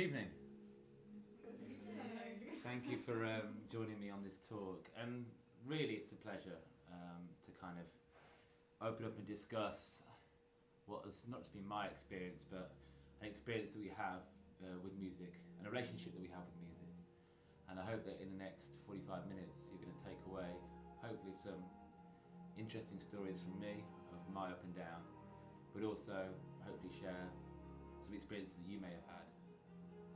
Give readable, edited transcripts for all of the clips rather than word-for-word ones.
evening. Thank you for joining me on this talk, and really it's a pleasure to kind of open up and discuss what has not just been my experience, but an experience that we have with music and a relationship that we have with music. And I hope that in the next 45 minutes you're going to take away hopefully some interesting stories from me of my up and down, but also hopefully share some experiences that you may have had,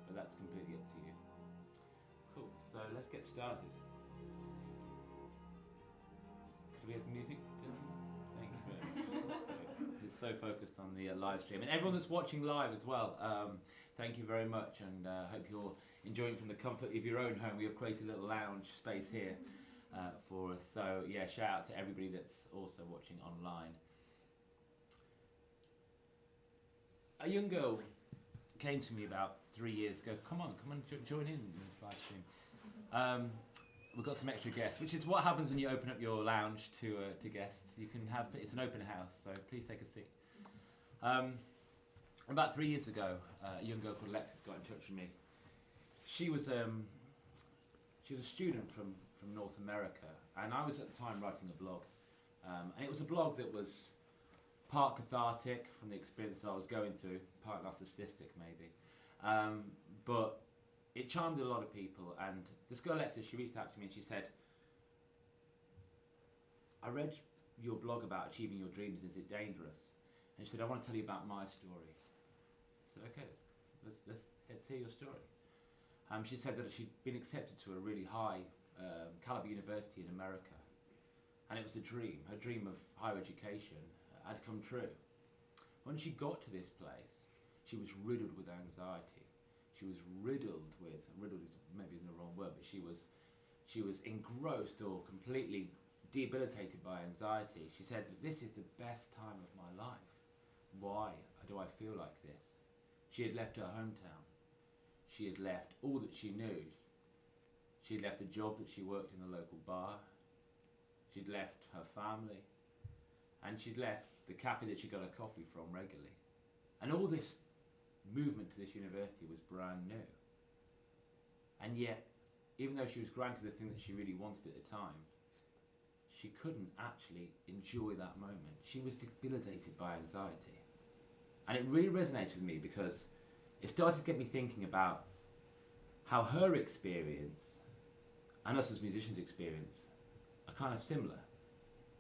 but that's completely up to you. Cool, so let's get started. Could we have the music? Thank you very much. It's so focused on the live stream, and everyone that's watching live as well, thank you very much, and hope you're enjoying from the comfort of your own home. We have created a little lounge space here for us, so yeah, shout out to everybody that's also watching online. A young girl came to me about 3 years ago. Come on, join in this live stream. We've got some extra guests, which is what happens when you open up your lounge to guests. You can have, it's an open house, so please take a seat. About 3 years ago, a young girl called Alexis got in touch with me. She was a student from North America, and I was at the time writing a blog, and it was a blog that was part cathartic from the experience I was going through, part narcissistic maybe, but it charmed a lot of people. And this girl Alexis, she reached out to me and she said, I read your blog about achieving your dreams, and is it dangerous? And she said, I want to tell you about my story. I said, okay, let's hear your story. She said that she'd been accepted to a really high caliber university in America, and it was a dream. Her dream of higher education had come true. When she got to this place, she was riddled with anxiety. She was riddled is maybe the wrong word, but she was engrossed or completely debilitated by anxiety. She said that this is the best time of my life. Why do I feel like this? She had left her hometown. She had left all that she knew. She had left a job that she worked in the local bar. She'd left her family. And she'd left the cafe that she got her coffee from regularly. And all this movement to this university was brand new. And yet, even though she was granted the thing that she really wanted at the time, she couldn't actually enjoy that moment. She was debilitated by anxiety. And it really resonated with me because it started to get me thinking about how her experience and us as musicians' experience are kind of similar.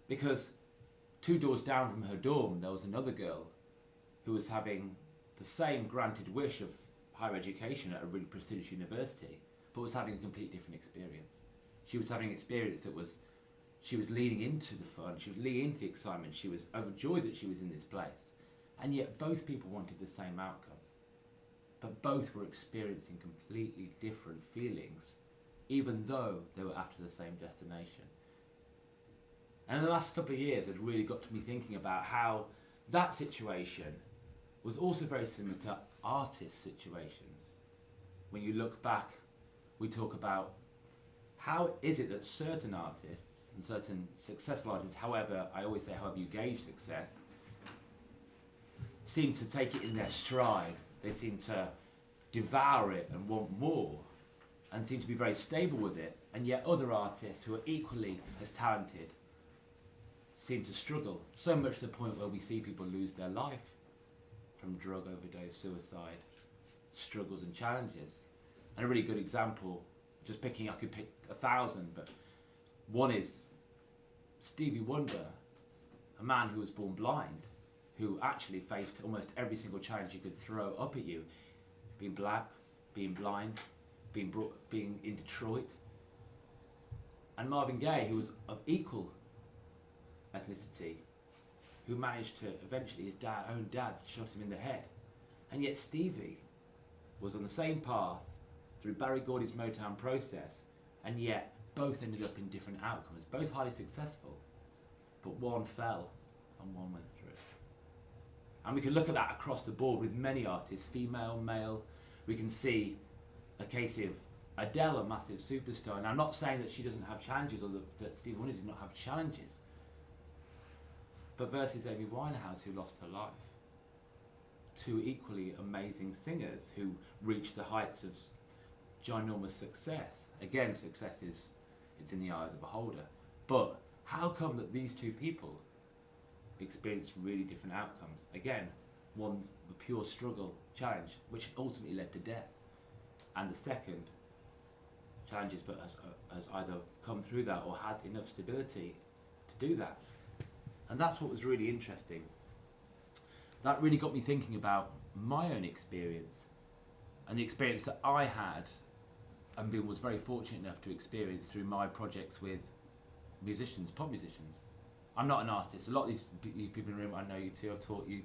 Because 2 doors down from her dorm, there was another girl who was having the same granted wish of higher education at a really prestigious university, but was having a completely different experience. She was having an experience that was, she was leaning into the fun, she was leaning into the excitement, she was overjoyed that she was in this place. And yet both people wanted the same outcome. But both were experiencing completely different feelings, even though they were after the same destination. And in the last couple of years, it really got to me thinking about how that situation was also very similar to artist situations. When you look back, we talk about how is it that certain artists and certain successful artists, however, I always say however you gauge success, seem to take it in their stride. They seem to devour it and want more and seem to be very stable with it, and yet other artists who are equally as talented seem to struggle, so much to the point where we see people lose their life from drug overdose, suicide, struggles and challenges. And a really good example, just picking, I could pick 1,000, but one is Stevie Wonder, a man who was born blind, who actually faced almost every single challenge you could throw up at you, being black, being blind, being in Detroit. And Marvin Gaye, who was of equal ethnicity, who managed to eventually, his own dad shot him in the head. And yet Stevie was on the same path through Barry Gordy's Motown process, and yet both ended up in different outcomes, both highly successful, but one fell and one went through. And we can look at that across the board with many artists, female, male. We can see a case of Adele, a massive superstar. And I'm not saying that she doesn't have challenges, or that Stevie Wonder did not have challenges, but versus Amy Winehouse, who lost her life two equally amazing singers who reached the heights of ginormous success. Again, success it's in the eye of the beholder. But how come that these two people experienced really different outcomes? Again, one's the pure struggle challenge, which ultimately led to death, and the second challenges, but has either come through that or has enough stability to do that. And that's what was really interesting. That really got me thinking about my own experience and the experience that I had and was very fortunate enough to experience through my projects with musicians, pop musicians. I'm not an artist. A lot of these people in the room, I know you too, I've taught you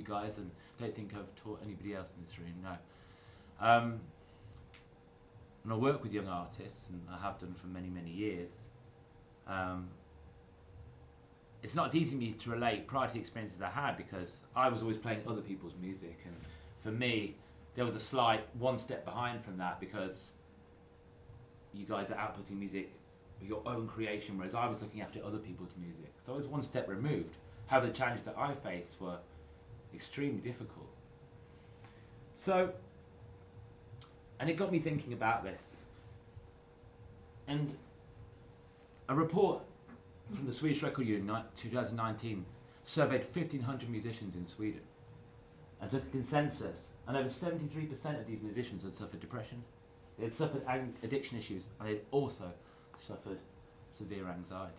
guys, and I don't think I've taught anybody else in this room, no. And I work with young artists, and I have done for many, many years. It's not as easy for me to relate prior to the experiences I had, because I was always playing other people's music, and for me there was a slight one step behind from that, because you guys are outputting music with your own creation, whereas I was looking after other people's music, so I was one step removed. However, the challenges that I faced were extremely difficult. So, and it got me thinking about this, and a report from the Swedish Record Union 2019 surveyed 1,500 musicians in Sweden and took a consensus, and over 73% of these musicians had suffered depression, they had suffered addiction issues, and they'd also suffered severe anxiety.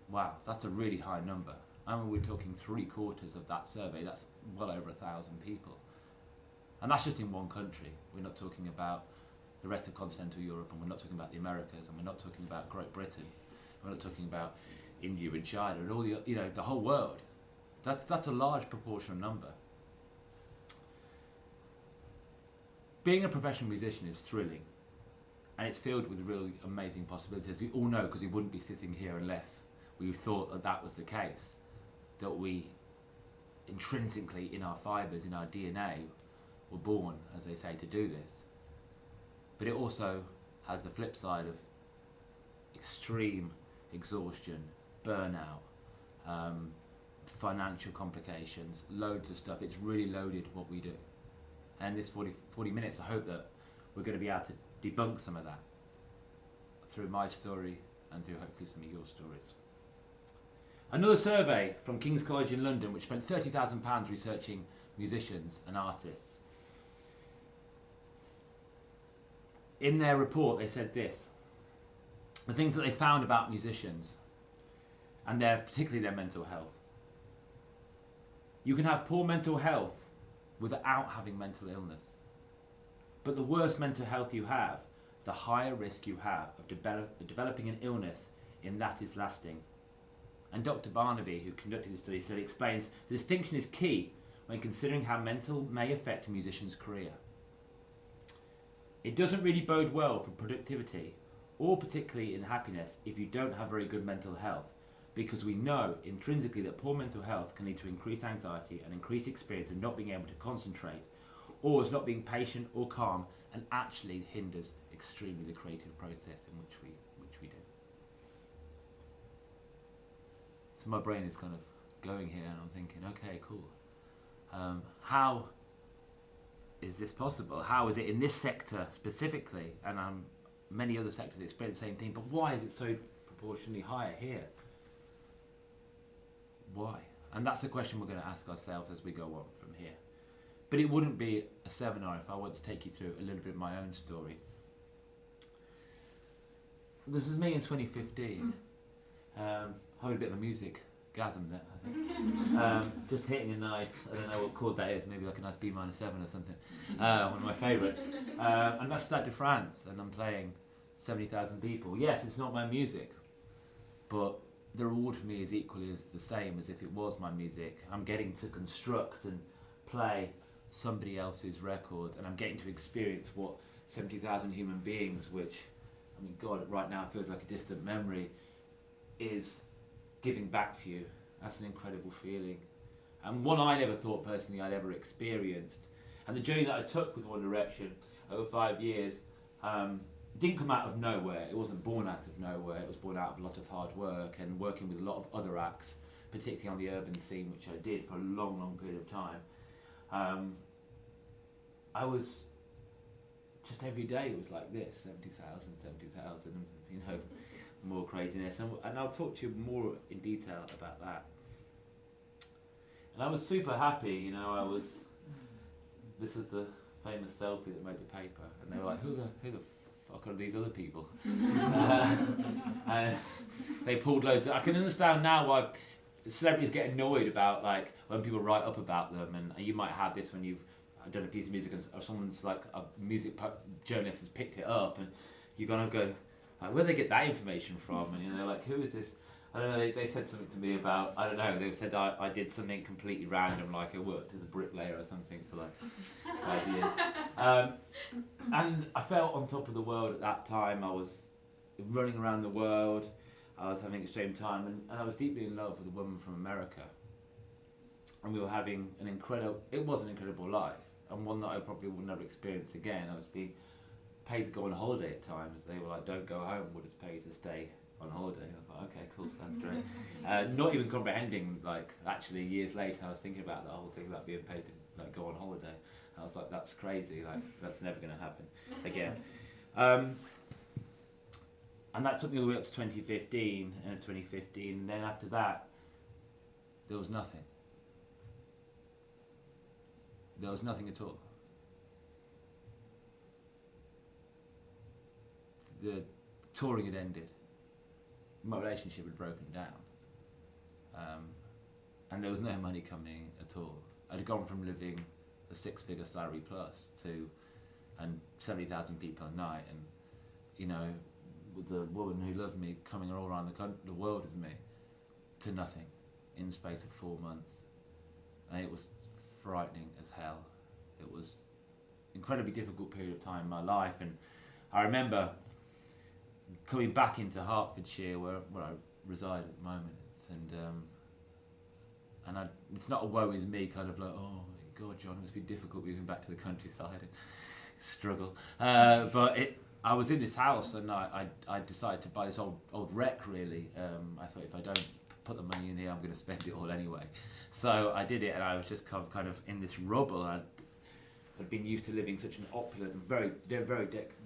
Wow, that's a really high number. I mean, we're talking 3/4 of that survey, that's well over 1,000 people. And that's just in one country. We're not talking about the rest of continental Europe, and we're not talking about the Americas, and we're not talking about Great Britain. We're not talking about India and China and all the, the whole world. That's a large proportional number. Being a professional musician is thrilling, and it's filled with really amazing possibilities. You all know, because we wouldn't be sitting here unless we thought that that was the case, that we intrinsically in our fibres, in our DNA, were born, as they say, to do this. But it also has the flip side of extreme exhaustion, burnout, financial complications, loads of stuff. It's really loaded what we do. And this 40 minutes, I hope that we're going to be able to debunk some of that through my story and through hopefully some of your stories. Another survey from King's College in London, which spent £30,000 researching musicians and artists. In their report, they said this: the things that they found about musicians, and particularly their mental health. You can have poor mental health without having mental illness. But the worse mental health you have, the higher risk you have of developing an illness in that is lasting. And Dr. Barnaby, who conducted the study, said, explains the distinction is key when considering how mental may affect a musician's career. It doesn't really bode well for productivity, or particularly in happiness, if you don't have very good mental health, because we know intrinsically that poor mental health can lead to increased anxiety and increased experience of not being able to concentrate, or as not being patient or calm, and actually hinders extremely the creative process in which we do. So my brain is kind of going here, and I'm thinking, okay, cool. How is this possible? How is it in this sector specifically, and many other sectors experience the same thing, but why is it so proportionally higher here? Why? And that's the question we're going to ask ourselves as we go on from here. But it wouldn't be a seminar if I wanted to take you through a little bit of my own story. This is me in 2015. Having a bit of a music gasm there, I think. Just hitting a nice, I don't know what chord that is, maybe like a nice B minor 7 or something. One of my favourites. And that's Stade de France, and I'm playing 70,000 people. Yes, it's not my music, but the reward for me is equally as the same as if it was my music. I'm getting to construct and play somebody else's record, and I'm getting to experience what 70,000 human beings, which, I mean, God, right now feels like a distant memory, is giving back to you. That's an incredible feeling, and one I never thought personally I'd ever experienced. And the journey that I took with One Direction over 5 years didn't come out of nowhere. It wasn't born out of nowhere. It was born out of a lot of hard work and working with a lot of other acts, particularly on the urban scene, which I did for a long, long period of time. I was just every day it was like this, 70,000, you know, more craziness. And I'll talk to you more in detail about that. And I was super happy, you know, this is the famous selfie that made the paper. And they were like, who the fuck are these other people? And they pulled loads. I can understand now why celebrities get annoyed about, like, when people write up about them. And you might have this when you've done a piece of music or someone's like a music journalist has picked it up, and you're gonna go, like, where do they get that information from? And you know, like, who is this? I don't know. They said something to me about, I don't know. They said I did something completely random, like I worked as a bricklayer or something for like 5 years. And I felt on top of the world at that time. I was running around the world. I was having extreme time, and I was deeply in love with a woman from America. And we were having an incredible life. And one that I probably will never experience again. I was being paid to go on holiday at times. They were like, don't go home, we'll just pay you to stay on holiday. I was like, okay, cool, sounds great. Not even comprehending, like, actually years later I was thinking about the whole thing about being paid to, like, go on holiday. I was like, that's crazy, like, that's never going to happen again. And that took me all the way up to 2015, and then after that, there was nothing. There was nothing at all. The touring had ended. My relationship had broken down. And there was no money coming at all. I'd gone from living a 6-figure salary plus and 70,000 people a night, and, you know, with the woman who loved me coming all around the world with me, to nothing in the space of 4 months. And it was frightening as hell. It was an incredibly difficult period of time in my life, and I remember coming back into Hertfordshire, where I reside at the moment, and it's not a woe is me kind of like, oh my God, John, it must be difficult moving back to the countryside and struggle. But I was in this house, and I decided to buy this old wreck. Really, I thought, if I don't put the money in here, I'm going to spend it all anyway. So I did it, and I was just kind of in this rubble. I'd been used to living such an opulent and very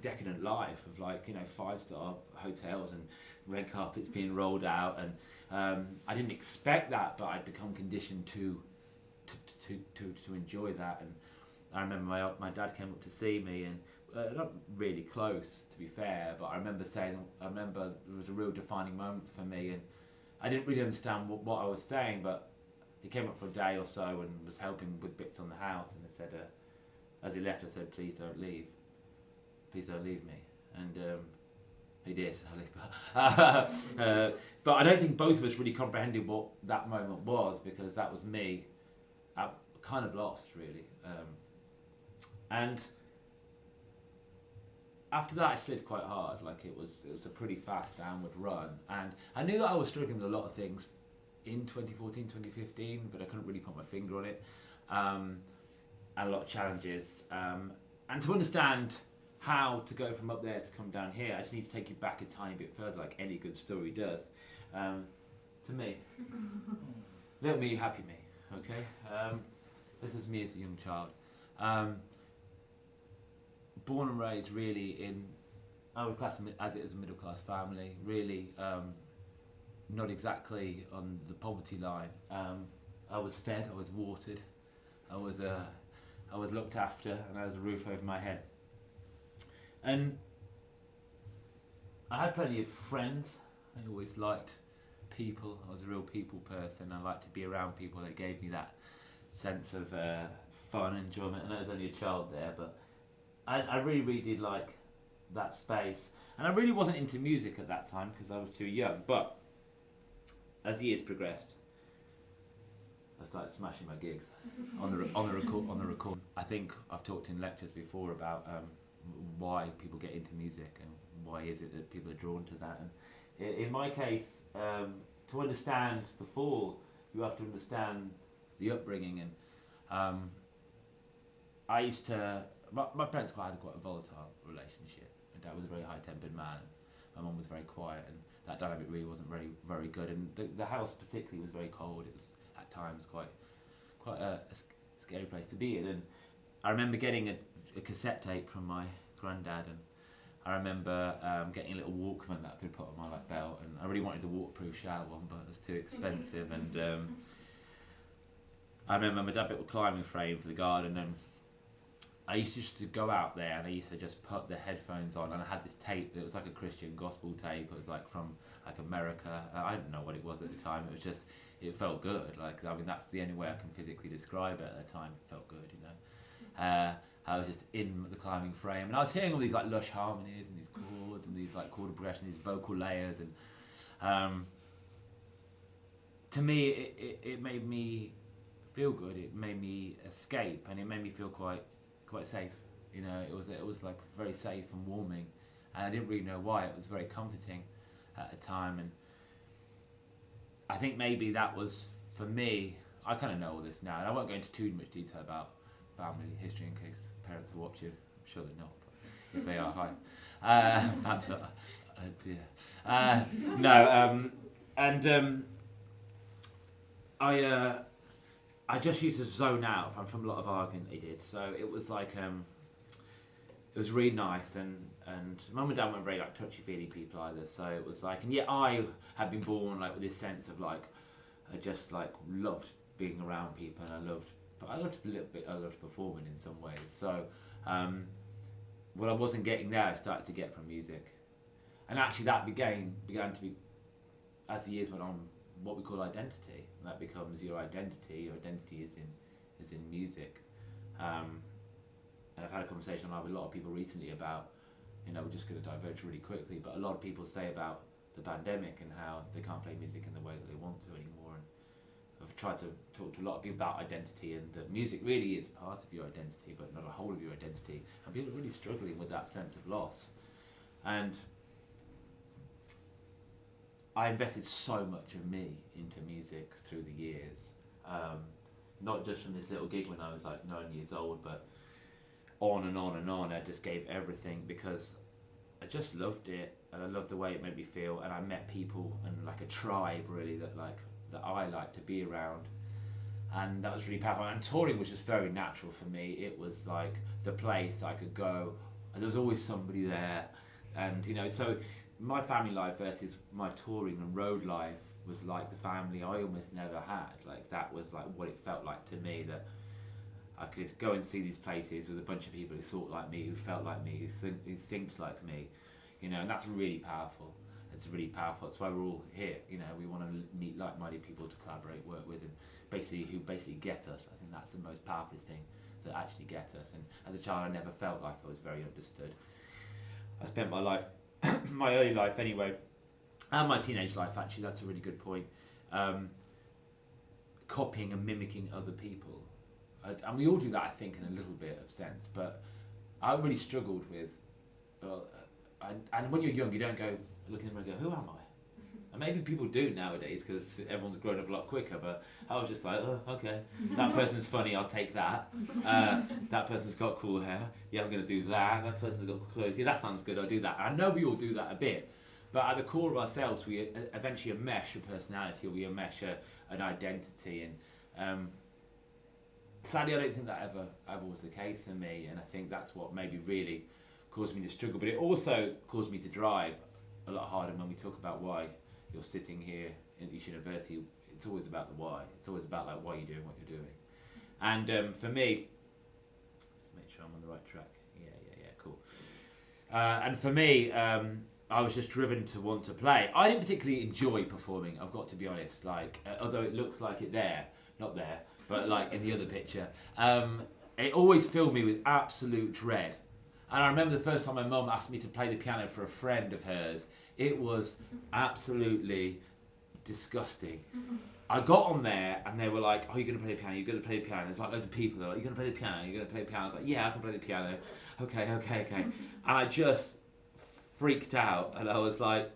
decadent life of, like, you know, 5-star hotels and red carpets being rolled out, and I didn't expect that, but I'd become conditioned to enjoy that. And I remember my dad came up to see me, and not really close, to be fair, but I remember there was a real defining moment for me, and I didn't really understand what I was saying, but he came up for a day or so and was helping with bits on the house, and I said, as he left, I said, please don't leave me, and he did, but I don't think both of us really comprehended what that moment was, because that was me kind of lost, really. And after that, I slid quite hard. Like, it was a pretty fast downward run, and I knew that I was struggling with a lot of things in 2014, 2015, but I couldn't really put my finger on it. And a lot of challenges. And to understand how to go from up there to come down here, I just need to take you back a tiny bit further, like any good story does. To me, little me, happy me. Okay, this is me as a young child. Born and raised really in, I would class as it as a middle class family, really not exactly on the poverty line. I was fed, I was watered, I was looked after, and I had a roof over my head. And I had plenty of friends. I always liked people. I was a real people person. I liked to be around people that gave me that sense of fun, enjoyment. And I was only a child there, but I really, really did like that space. And I really wasn't into music at that time because I was too young. But as the years progressed, I started smashing my gigs on the record. I think I've talked in lectures before about why people get into music and why is it that people are drawn to that. And in my case, to understand the fall, you have to understand the upbringing. And I used to. My parents had quite a volatile relationship. My dad was a very high-tempered man. My mum was very quiet, and that dynamic really wasn't very, very good. And the house particularly was very cold. It was at times quite a scary place to be in. And I remember getting a cassette tape from my granddad, and I remember getting a little Walkman that I could put on my belt, and I really wanted the waterproof shower one, but it was too expensive. And I remember my dad built a climbing frame for the garden, and I used to just go out there, and I used to just put the headphones on, and I had this tape that was like a Christian gospel tape. It was like from like America. I didn't know what it was at the time. It was just, it felt good. Like, I mean, that's the only way I can physically describe it at the time. It felt good, you know. I was just in the climbing frame, and I was hearing all these like lush harmonies and these chords and these like chord progression, these vocal layers, and to me it made me feel good. It made me escape, and it made me feel quite safe. You know, it was like very safe and warming, and I didn't really know why. It was very comforting at the time, and I think maybe that was for me. I kind of know all this now, and I won't go into too much detail about family history in case parents are watching. I'm sure they're not, but if they are, hi. That's oh dear. No, and I just used to zone out from a lot of arguing they did. So it was like it was really nice, and mum and dad weren't very like touchy-feely people either. So it was like, and yet I had been born like with this sense of like I just like loved being around people, and I loved a little bit. I loved performing in some ways. So what I wasn't getting there, I started to get from music, and actually that began to be, as the years went on, what we call identity. And that becomes your identity. Your identity is in music. And I've had a conversation with a lot of people recently about, you know, we're just going to diverge really quickly, but a lot of people say about the pandemic and how they can't play music in the way that they want to anymore. And I've tried to talk to a lot of people about identity, and that music really is part of your identity, but not a whole of your identity. And people are really struggling with that sense of loss. And I invested so much of me into music through the years, not just from this little gig when I was like 9 years old, but on and on and on. I just gave everything because I just loved it, and I loved the way it made me feel, and I met people and like a tribe really that I like to be around, and that was really powerful. And touring was just very natural for me. It was like the place that I could go, and there was always somebody there, and you know, so my family life versus my touring and road life was like the family I almost never had. Like that was like what it felt like to me, that I could go and see these places with a bunch of people who thought like me, who felt like me, who think like me, you know, and that's really powerful. It's really powerful. That's why we're all here. You know, we want to meet like-minded people to collaborate, work with, and who basically get us. I think that's the most powerful thing, to actually get us. And as a child, I never felt like I was very understood. I spent my life, my early life anyway, and my teenage life actually, that's a really good point, copying and mimicking other people. And we all do that, I think, in a little bit of sense, but I really struggled with, and when you're young, you don't go looking at them and go, who am I? And maybe people do nowadays because everyone's grown up a lot quicker, but I was just like, oh, okay, that person's funny, I'll take that. That person's got cool hair, yeah, I'm going to do that. That person's got cool clothes, yeah, that sounds good, I'll do that. I know we all do that a bit, but at the core of ourselves, we eventually enmesh a personality, or we enmesh an identity, and sadly, I don't think that ever was the case for me, and I think that's what maybe really caused me to struggle. But it also caused me to drive a lot harder. When we talk about why you're sitting here in each university, it's always about the why. It's always about like why you're doing what you're doing. And for me, let's make sure I'm on the right track. Yeah, cool. And for me, I was just driven to want to play. I didn't particularly enjoy performing, I've got to be honest. Like, although it looks like it there, not there, but like in the other picture, it always filled me with absolute dread. And I remember the first time my mum asked me to play the piano for a friend of hers, it was absolutely disgusting. I got on there and they were like, oh, you're going to play the piano, you're going to play the piano. There's like loads of people, they're like, you're going to play the piano, you're going to play the piano. I was like, yeah, I can play the piano. Okay. And I just freaked out, and I was like,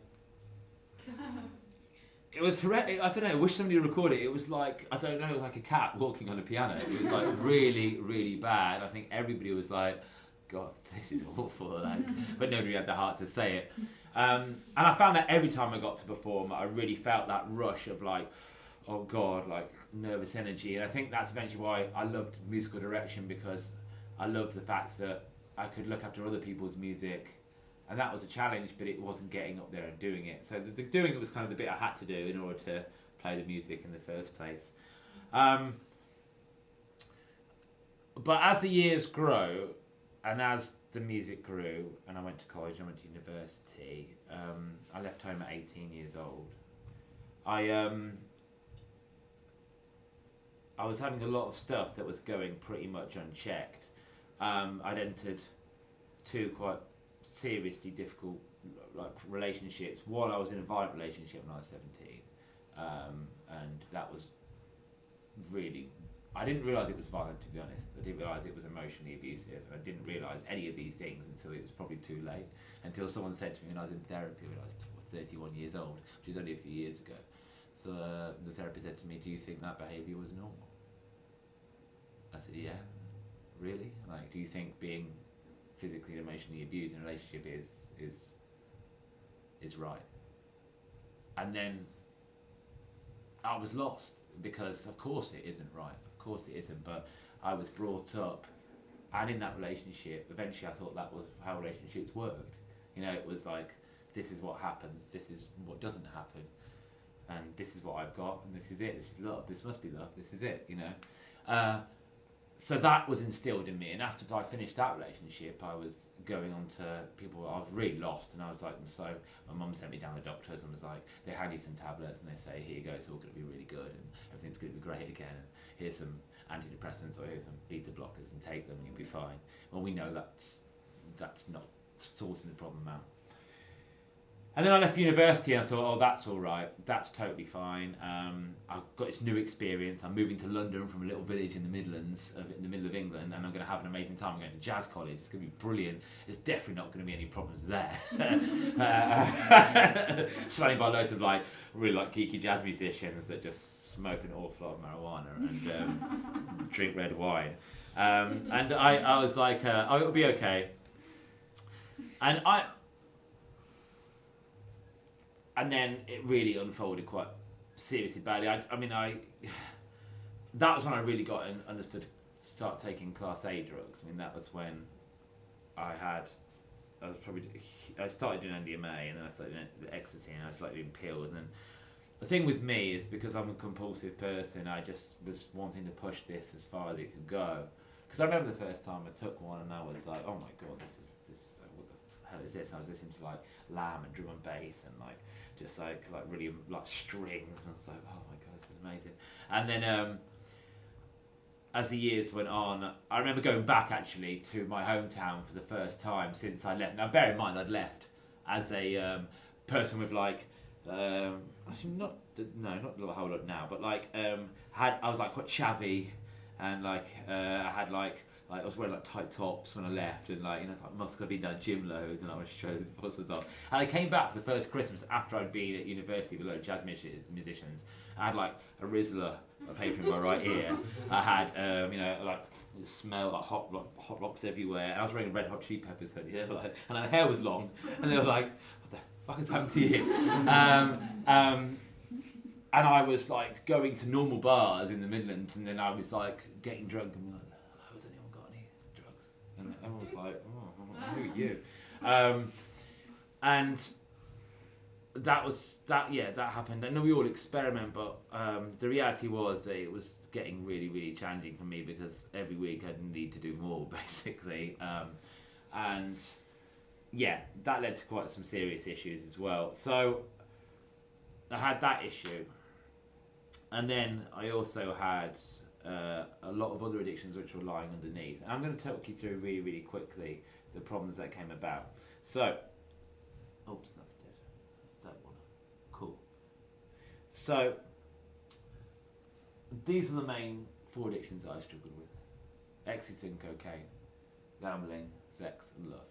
it was horrendous. I don't know, I wish somebody would record it. It was like, I don't know, it was like a cat walking on a piano. It was like really, really bad. I think everybody was like, God, this is awful, like, but nobody had the heart to say it. And I found that every time I got to perform, I really felt that rush of like, oh God, like nervous energy. And I think that's eventually why I loved musical direction, because I loved the fact that I could look after other people's music, and that was a challenge, but it wasn't getting up there and doing it. So the doing it was kind of the bit I had to do in order to play the music in the first place. But as the years grow, and as the music grew, and I went to college, I went to university, I left home at 18 years old. I was having a lot of stuff that was going pretty much unchecked. I'd entered two quite seriously difficult relationships. One, I was in a violent relationship when I was 17, and that was really, I didn't realise it was violent, to be honest. I didn't realise it was emotionally abusive. I didn't realise any of these things until it was probably too late, until someone said to me when I was in therapy when I was 31 years old, which was only a few years ago. So the therapist said to me, "Do you think that behaviour was normal?" I said, "Yeah." "Really? Like, do you think being physically and emotionally abused in a relationship is right?" And then I was lost, because of course it isn't right. Of course it isn't. But I was brought up, and in that relationship, eventually I thought that was how relationships worked. You know, it was like, this is what happens, this is what doesn't happen, and this is what I've got, and this is it. This is love. This must be love. This is it. You know. So that was instilled in me, and after I finished that relationship, I was going on to people. I was really lost, and I was like, so my mum sent me down the doctors and was like, they hand you some tablets and they say, here you go, it's all going to be really good and everything's going to be great again, and here's some antidepressants or here's some beta blockers and take them and you'll be fine. Well, we know that's not sorting the problem out. And then I left university and I thought, oh, that's all right. That's totally fine. I've got this new experience. I'm moving to London from a little village in the Midlands, in the middle of England, and I'm going to have an amazing time. I'm going to jazz college. It's going to be brilliant. There's definitely not going to be any problems there. Surrounded by loads of really geeky jazz musicians that just smoke an awful lot of marijuana and drink red wine. And I was like, oh, it'll be okay. And then it really unfolded quite seriously badly. That was when I really got understood, start taking Class A drugs. I mean, that was when I started doing MDMA, and then I started doing ecstasy, and I started doing pills. And the thing with me is, because I'm a compulsive person, I just was wanting to push this as far as it could go. Because I remember the first time I took one, and I was like, oh my God, this is what the hell is this? And I was listening to Lamb and drum and bass and just really strings, and I was like, oh my God, this is amazing. And then as the years went on, I remember going back actually to my hometown for the first time since I left. Now bear in mind, I'd left as a person with actually not a whole lot now, but I was quite chavvy, and I had I was wearing tight tops when I left, and must have been down gym loads, and I was showing the posters off. And I came back for the first Christmas after I'd been at university with a load of jazz musicians. I had a Rizzler, a paper in my right ear. I had the smell hot rocks everywhere, and I was wearing a Red Hot Chili Peppers hoodie, and my hair was long, and they were like, what the fuck has happened to you? And I was going to normal bars in the Midlands, and then I was getting drunk and has anyone got any drugs? And everyone was like, oh, who are you? And that happened. I know we all experiment, but the reality was that it was getting really, really challenging for me, because every week I'd need to do more, basically. And that led to quite some serious issues as well. So I had that issue. And then I also had a lot of other addictions which were lying underneath. And I'm going to talk you through really, really quickly the problems that came about. So, oops, that's dead. That's that one. Cool. So, these are the main 4 addictions that I struggled with. Ecstasy and cocaine, gambling, sex and love.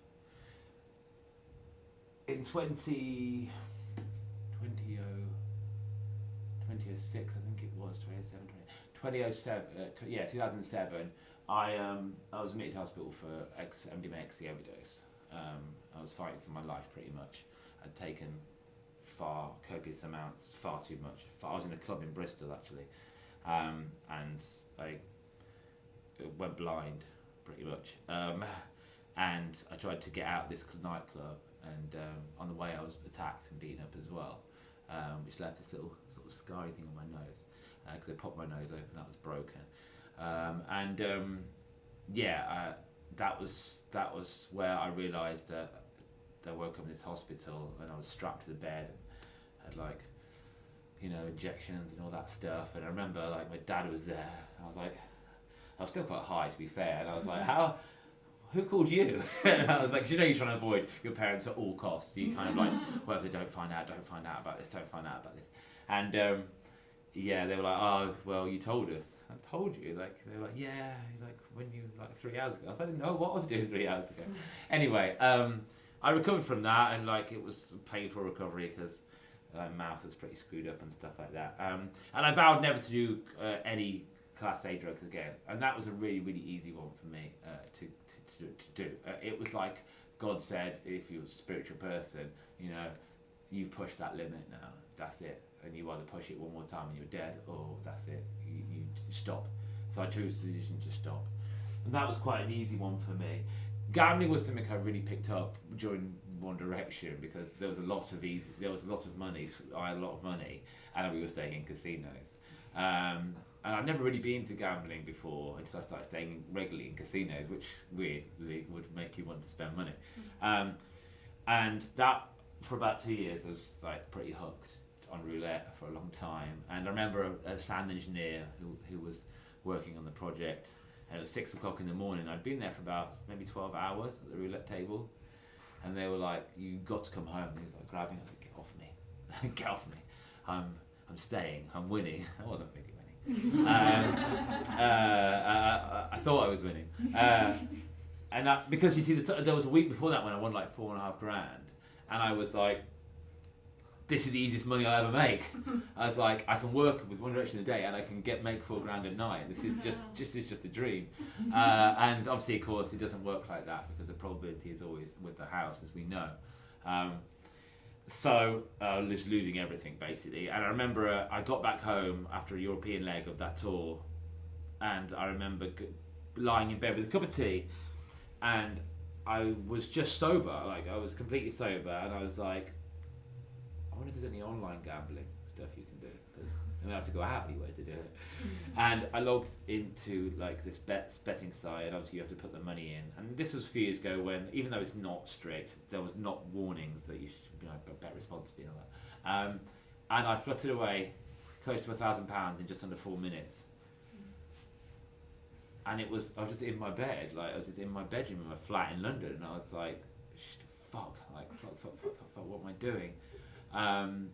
In 2006, I think it was, 2007, I was admitted to hospital for MDMA ecstasy overdose. I was fighting for my life pretty much. I'd taken far copious amounts, far too much. I was in a club in Bristol actually, and I went blind pretty much. And I tried to get out of this nightclub, and on the way I was attacked and beaten up as well, which left this little sort of scarry thing on my nose, because they popped my nose open, that was broken. That was where I realised that I woke up in this hospital and I was strapped to the bed and had injections and all that stuff. And I remember my dad was there. I was still quite high, to be fair, and I was like, who called you? And I was like, you're trying to avoid your parents at all costs. You kind of well, if they don't find out about this. And they were like, oh, well, you told us. I told you. They were like, yeah, when you 3 hours ago. I didn't know what I was doing 3 hours ago. Anyway, I recovered from that, and it was a painful recovery because my mouth was pretty screwed up and stuff like that. And I vowed never to do any Class A drugs again, and that was a really, really easy one for me to do. It was like God said, if you're a spiritual person, you've pushed that limit now. That's it, and you either push it one more time and you're dead, or that's it. You stop. So I chose the decision to stop, and that was quite an easy one for me. Gambling was something I really picked up during One Direction because there was a lot of money. I had a lot of money, and we were staying in casinos. And I'd never really been to gambling before until I started staying regularly in casinos, which weirdly would make you want to spend money. And that, for about 2 years, I was pretty hooked on roulette for a long time. And I remember a sound engineer who was working on the project, and it was 6 o'clock in the morning. I'd been there for about maybe 12 hours at the roulette table, and they were like, you got to come home. And he was grabbing, I was like, get off me, get off me. I'm staying, I'm winning. I wasn't really winning. I thought I was winning, and that, because you see, there was a week before that when I won $4.5 grand, and I was like, this is the easiest money I'll ever make. I was like, I can work with One Direction a day and I can make $4 grand a night. This is just a dream. And obviously, of course, it doesn't work like that because the probability is always with the house, as we know. So just losing everything basically. And I remember I got back home after a European leg of that tour, and I remember lying in bed with a cup of tea, and I was just sober, I was completely sober, and I was like, I wonder if there's any online gambling stuff you can do, because I have to go out anyway to do it. And I logged into this betting site, and obviously you have to put the money in. And this was a few years ago when, even though it's not strict, there was not warnings that you should bet responsibly and all that. And I fluttered away close to £1,000 in just under 4 minutes. And I was just in my bed, I was just in my bedroom in my flat in London, and I was like, fuck, what am I doing? And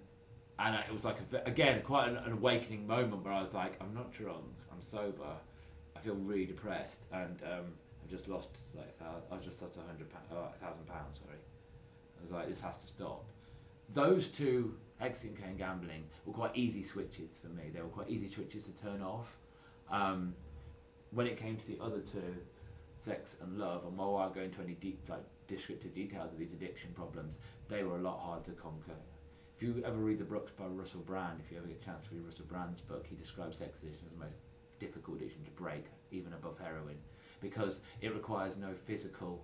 it was again, quite an awakening moment where I was like, I'm not drunk, I'm sober, I feel really depressed, and I've just lost £1,000, sorry. I was like, this has to stop. Those two, exiting and gambling, were quite easy switches for me. They were quite easy switches to turn off. When it came to the other two, sex and love, and while I go into any deep, descriptive details of these addiction problems, they were a lot harder to conquer. If you ever read the books by Russell Brand, if you ever get a chance to read Russell Brand's book, he describes sex addiction as the most difficult addiction to break, even above heroin, because it requires no physical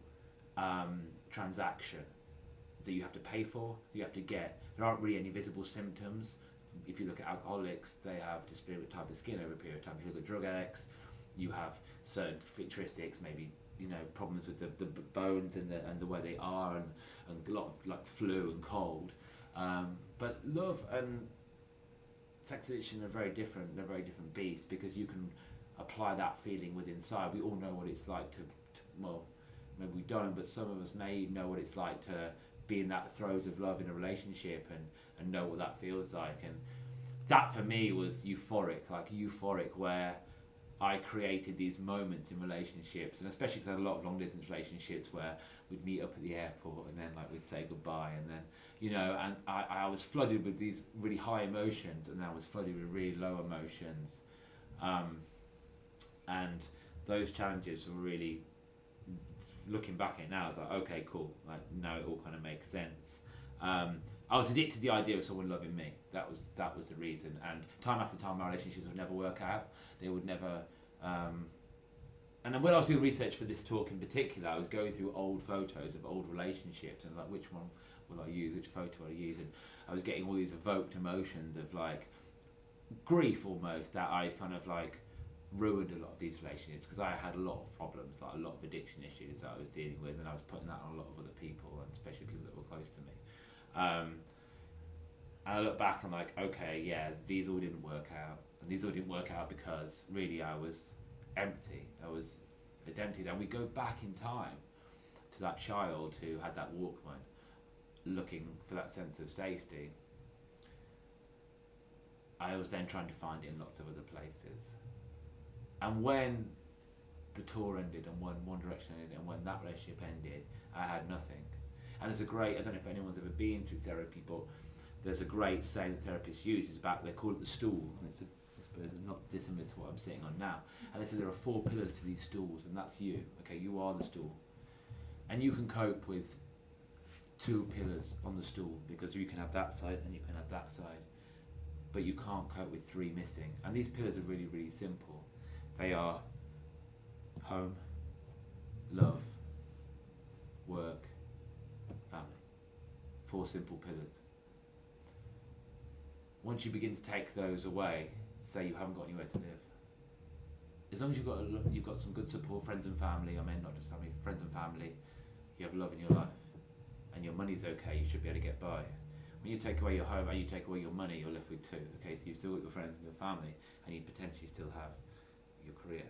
transaction that you have to pay for, that you have to get. There aren't really any visible symptoms. If you look at alcoholics, they have disparate type of skin over a period of time. If you look at drug addicts, you have certain characteristics, maybe problems with the bones and the way they are, and a lot of flu and cold. But love and sex addiction are very different. They're very different beasts, because you can apply that feeling within inside. We all know what it's like to well, maybe we don't, but some of us may know what it's like to be in that throes of love in a relationship and know what that feels like. And that for me was euphoric, where I created these moments in relationships, and especially because I had a lot of long distance relationships where we'd meet up at the airport and then we'd say goodbye, and then and I was flooded with these really high emotions, and then I was flooded with really low emotions, and those challenges were really, looking back at it now, I was like, okay, cool, now it all kind of makes sense. I was addicted to the idea of someone loving me. That was the reason. And time after time, my relationships would never work out. They would never. And then when I was doing research for this talk in particular, I was going through old photos of old relationships and like, which one will I use? Which photo will I use? And I was getting all these evoked emotions of like grief almost, that I kind of like ruined a lot of these relationships because I had a lot of problems, like a lot of addiction issues that I was dealing with, and I was putting that on a lot of other people, and especially people that were close to me. And I look back and I'm like, okay, yeah, these all didn't work out, and these all didn't work out because really I was empty. I was emptied, and we go back in time to that child who had that Walkman, looking for that sense of safety. I was then trying to find it in lots of other places. And when the tour ended and when One Direction ended and when that relationship ended, I had nothing. And there's a great, I don't know if anyone's ever been through therapy, but there's a great saying that therapists use, it's about, they call it the stool, and it's I suppose it's not dissimilar to what I'm sitting on now. And they say there are 4 pillars to these stools, and that's you. Okay, you are the stool. And you can cope with 2 pillars on the stool, because you can have that side and you can have that side, but you can't cope with 3 missing. And these pillars are really, really simple. They are home, love, work, family. 4 simple pillars. Once you begin to take those away, say you haven't got anywhere to live. As long as you've got some good support, friends and family, I mean not just family, friends and family, you have love in your life, and your money's okay, you should be able to get by. When you take away your home and you take away your money, you're left with 2. Okay, so you've still got your friends and your family, and you potentially still have your career.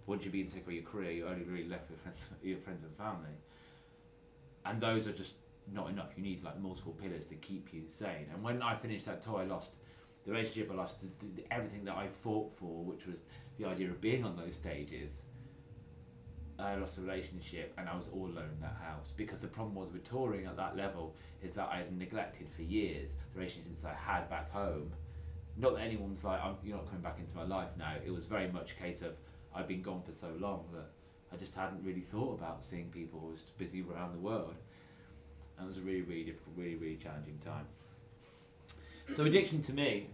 Once you begin to take away your career, you're only really left with your friends and family. And those are just not enough. You need like multiple pillars to keep you sane. And when I finished that tour, I lost the relationship, I lost everything that I fought for, which was the idea of being on those stages. I lost the relationship, and I was all alone in that house, because the problem was with touring at that level is that I had neglected for years the relationships I had back home. Not that anyone was like, you're not coming back into my life now. It was very much a case of I'd been gone for so long that I just hadn't really thought about seeing people. I was busy around the world, and it was a really, really difficult, really, really challenging time. So addiction to me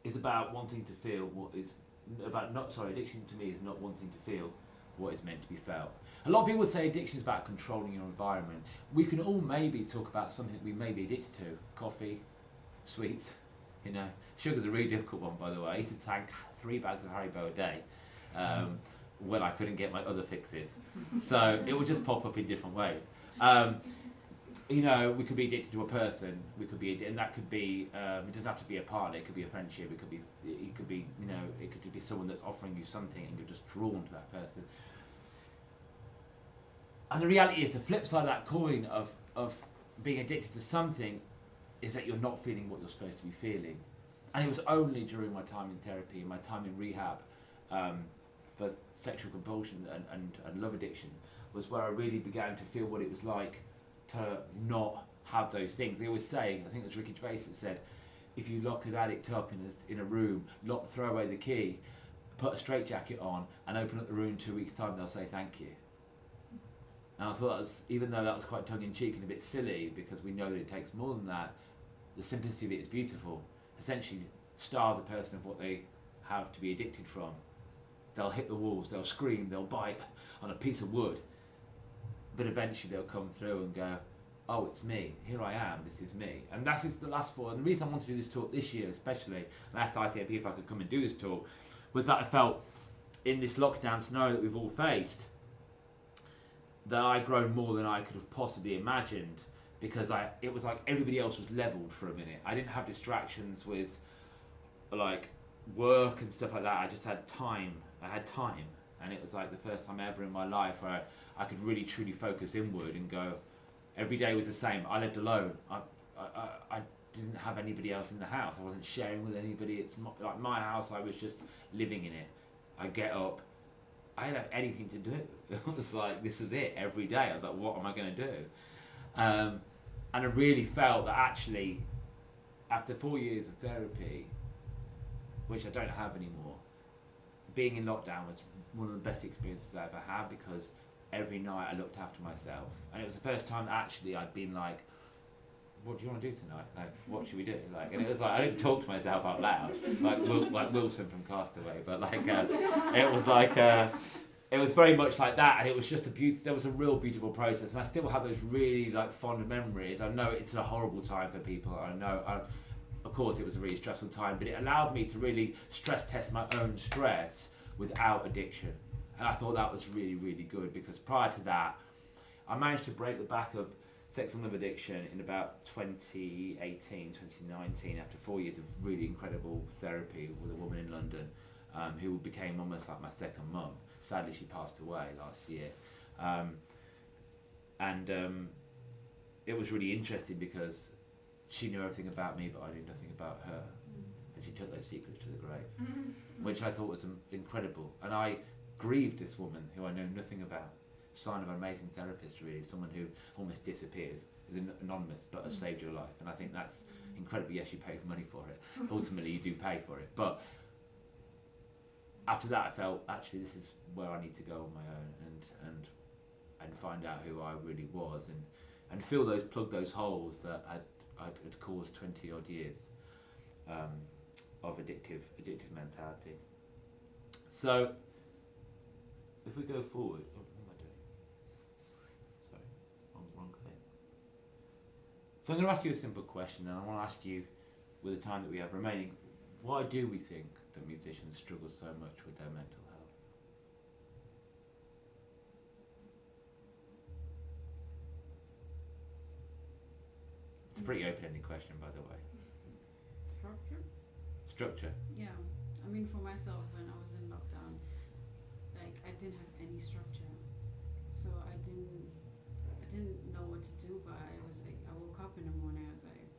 is about wanting to feel what is addiction to me is not wanting to feel what is meant to be felt. A lot of people say addiction is about controlling your environment. We can all maybe talk about something we may be addicted to. Coffee, sweets, Sugar's a really difficult one, by the way. I used to tank 3 bags of Haribo a day when I couldn't get my other fixes. So it would just pop up in different ways. We could be addicted to a person. We could be, and that could be. It doesn't have to be a partner. It could be a friendship. It could be. It could be. It could be someone that's offering you something, and you're just drawn to that person. And the reality is, the flip side of that coin of being addicted to something is that you're not feeling what you're supposed to be feeling. And it was only during my time in therapy, my time in rehab for sexual compulsion and love addiction, was where I really began to feel what it was like to not have those things. They always say, I think it was Ricky Gervais that said, if you lock an addict up in a room, throw away the key, put a straitjacket on, and open up the room in 2 weeks' time, they'll say thank you. And I thought that was, even though that was quite tongue-in-cheek and a bit silly, because we know that it takes more than that, the simplicity of it is beautiful. Essentially, starve the person of what they have to be addicted from. They'll hit the walls, they'll scream, they'll bite on a piece of wood, but eventually they'll come through and go, oh, it's me, here I am, this is me. And that is the last 4, and the reason I wanted to do this talk this year especially, and I asked ICMP if I could come and do this talk, was that I felt in this lockdown scenario that we've all faced, that I'd grown more than I could have possibly imagined, because it was like everybody else was leveled for a minute. I didn't have distractions with like work and stuff like that. I just had time. I had time, and it was like the first time ever in my life where I could really truly focus inward and go. Every day was the same. I lived alone. I didn't have anybody else in the house. I wasn't sharing with anybody. It's like my house. I was just living in it. I get up. I didn't have anything to do. It was like, this is it every day. I was like, what am I going to do? And I really felt that actually, after 4 years of therapy, which I don't have anymore, being in lockdown was one of the best experiences I ever had, because every night I looked after myself, and it was the first time that actually I'd been like, what do you want to do tonight? Like, what should we do? Like, and it was like, I didn't talk to myself out loud, like Wilson from Castaway, but like, it was like, it was very much like that, and it was just there was a real beautiful process, and I still have those really like fond memories. I know it's a horrible time for people, I know, of course it was a really stressful time, but it allowed me to really stress test my own stress without addiction. And I thought that was really, really good, because prior to that, I managed to break the back of sex and love addiction in about 2018, 2019, after 4 years of really incredible therapy with a woman in London who became almost like my second mum. Sadly, she passed away last year. It was really interesting because she knew everything about me, but I knew nothing about her. And she took those secrets to the grave, which I thought was incredible. And I grieved this woman who I know nothing about. Sign of an amazing therapist, really, someone who almost disappears, is anonymous, but has saved your life. And I think that's incredible. Yes, you pay money for it. Ultimately, you do pay for it. But after that, I felt, actually, this is where I need to go on my own and find out who I really was and plug those holes that I'd caused 20 odd years of addictive mentality. So, if we go forward, what am I doing? Sorry, wrong thing. So I'm going to ask you a simple question, and I want to ask you, with the time that we have remaining, why do we think that musicians struggle so much with their mental health? It's a pretty open-ended question, by the way. Structure? Yeah. I mean, for myself, when I was in lockdown, like, I didn't have any structure. So I didn't know what to do, but I was like, I woke up in the morning, I was like,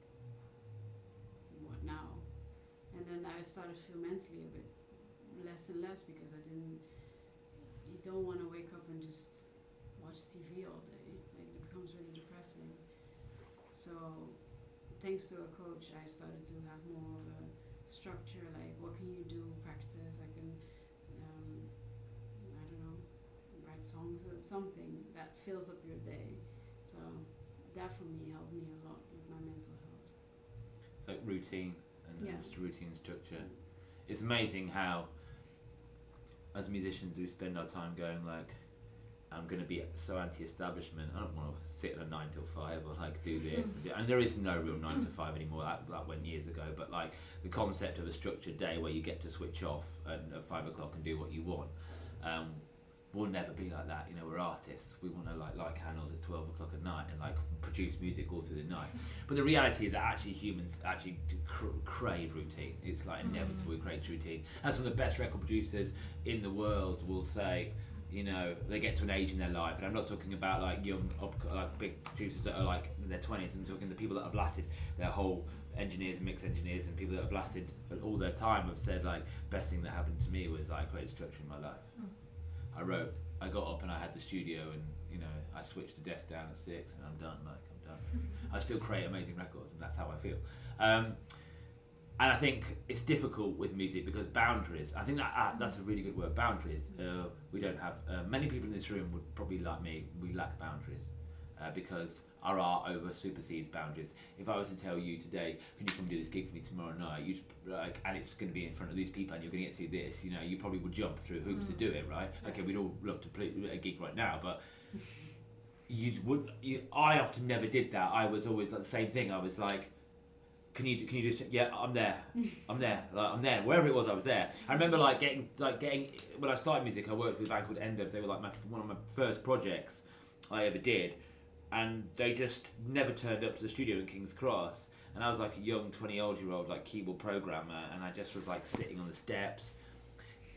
what now? And then I started to feel mentally a bit less and less, because you don't want to wake up and just watch TV all day. Like, it becomes really depressing. So thanks to a coach, I started to have more of a structure, like, what can you do, practice, I can, I don't know, write songs or something that fills up your day. So that for me helped me a lot with my mental health. It's like routine and Yeah. routine structure. It's amazing how, as musicians, we spend our time going like, I'm going to be so anti-establishment. I don't want to sit at a 9 till 5 or like do this. And there is no real 9 to 5 anymore. That went years ago. But like the concept of a structured day where you get to switch off at 5 o'clock and do what you want, will never be like that. You know, we're artists. We want to light candles at 12 o'clock at night and like produce music all through the night. But the reality is that actually humans actually crave routine. It's like inevitable. We crave routine. And some of the best record producers in the world will say, you know, they get to an age in their life, and I'm not talking about like young, like big producers that are like in their 20s. I'm talking the people that have lasted their whole, engineers and mix engineers, and people that have lasted all their time have said like, best thing that happened to me was I created structure in my life. I got up and I had the studio, and you know, I switched the desk down at 6 and I'm done. Like, I'm done. I still create amazing records, and that's how I feel. And I think it's difficult with music because boundaries, I think that's a really good word, boundaries. We don't have, many people in this room would probably, like me, we lack boundaries because our art over supersedes boundaries. If I was to tell you today, can you come do this gig for me tomorrow night, and it's going to be in front of these people and you're going to get through this, you know, you probably would jump through hoops to do it, right? Okay, we'd all love to play a gig right now, but I often never did that. I was always like the same thing. I was like, Can you just, yeah, I'm there, wherever it was, I was there. I remember getting, when I started music, I worked with a band called Endubs. They were like one of my first projects I ever did, and they just never turned up to the studio in King's Cross, and I was like a young 20-year-old like keyboard programmer, and I just was like sitting on the steps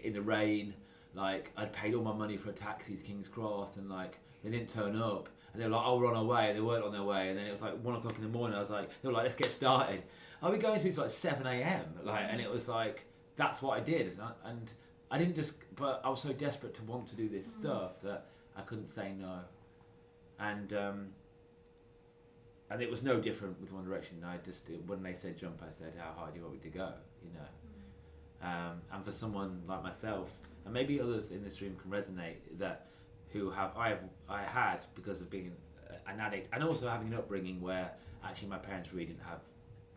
in the rain, like I'd paid all my money for a taxi to King's Cross, and like they didn't turn up. And they were like, oh, we're on our way. And they weren't on their way. And then it was like 1 o'clock in the morning. I was like, they were like, let's get started. Are we going through to like 7 a.m.? Like, and it was like, that's what I did. And I didn't just, but I was so desperate to want to do this stuff that I couldn't say no. And it was no different with One Direction. I just, when they said jump, I said, how high do you want me to go? You know. And for someone like myself, and maybe others in this room can resonate, that who I had because of being an addict, and also having an upbringing where actually my parents really didn't have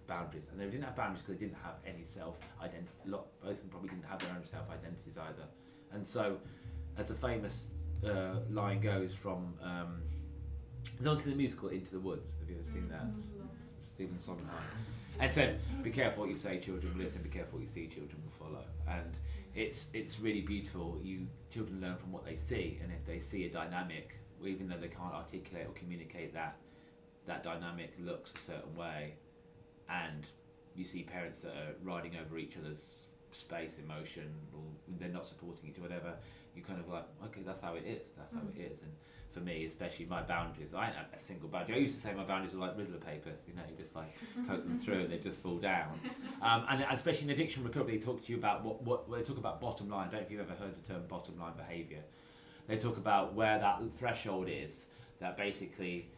boundaries, and they didn't have boundaries because they didn't have any self-identity. Both of them probably didn't have their own self-identities either. And so, as the famous line goes from, there's obviously the musical Into the Woods. Have you ever seen that? Stephen Sondheim. And said, be careful what you say, children will listen, be careful what you see, children will follow. And it's really beautiful. Children learn from what they see, and if they see a dynamic, even though they can't articulate or communicate that dynamic looks a certain way, and you see parents that are riding over each other's space, emotion, or they're not supporting each other, whatever, you kind of like, okay, that's how it is, that's how it is. And for me, especially my boundaries, I don't have a single boundary. I used to say my boundaries are like Rizzler papers, you know, you just like poke them through and they just fall down. And especially in addiction recovery, they talk to you about they talk about bottom line. I don't know if you've ever heard the term bottom line behaviour. They talk about where that threshold is, that basically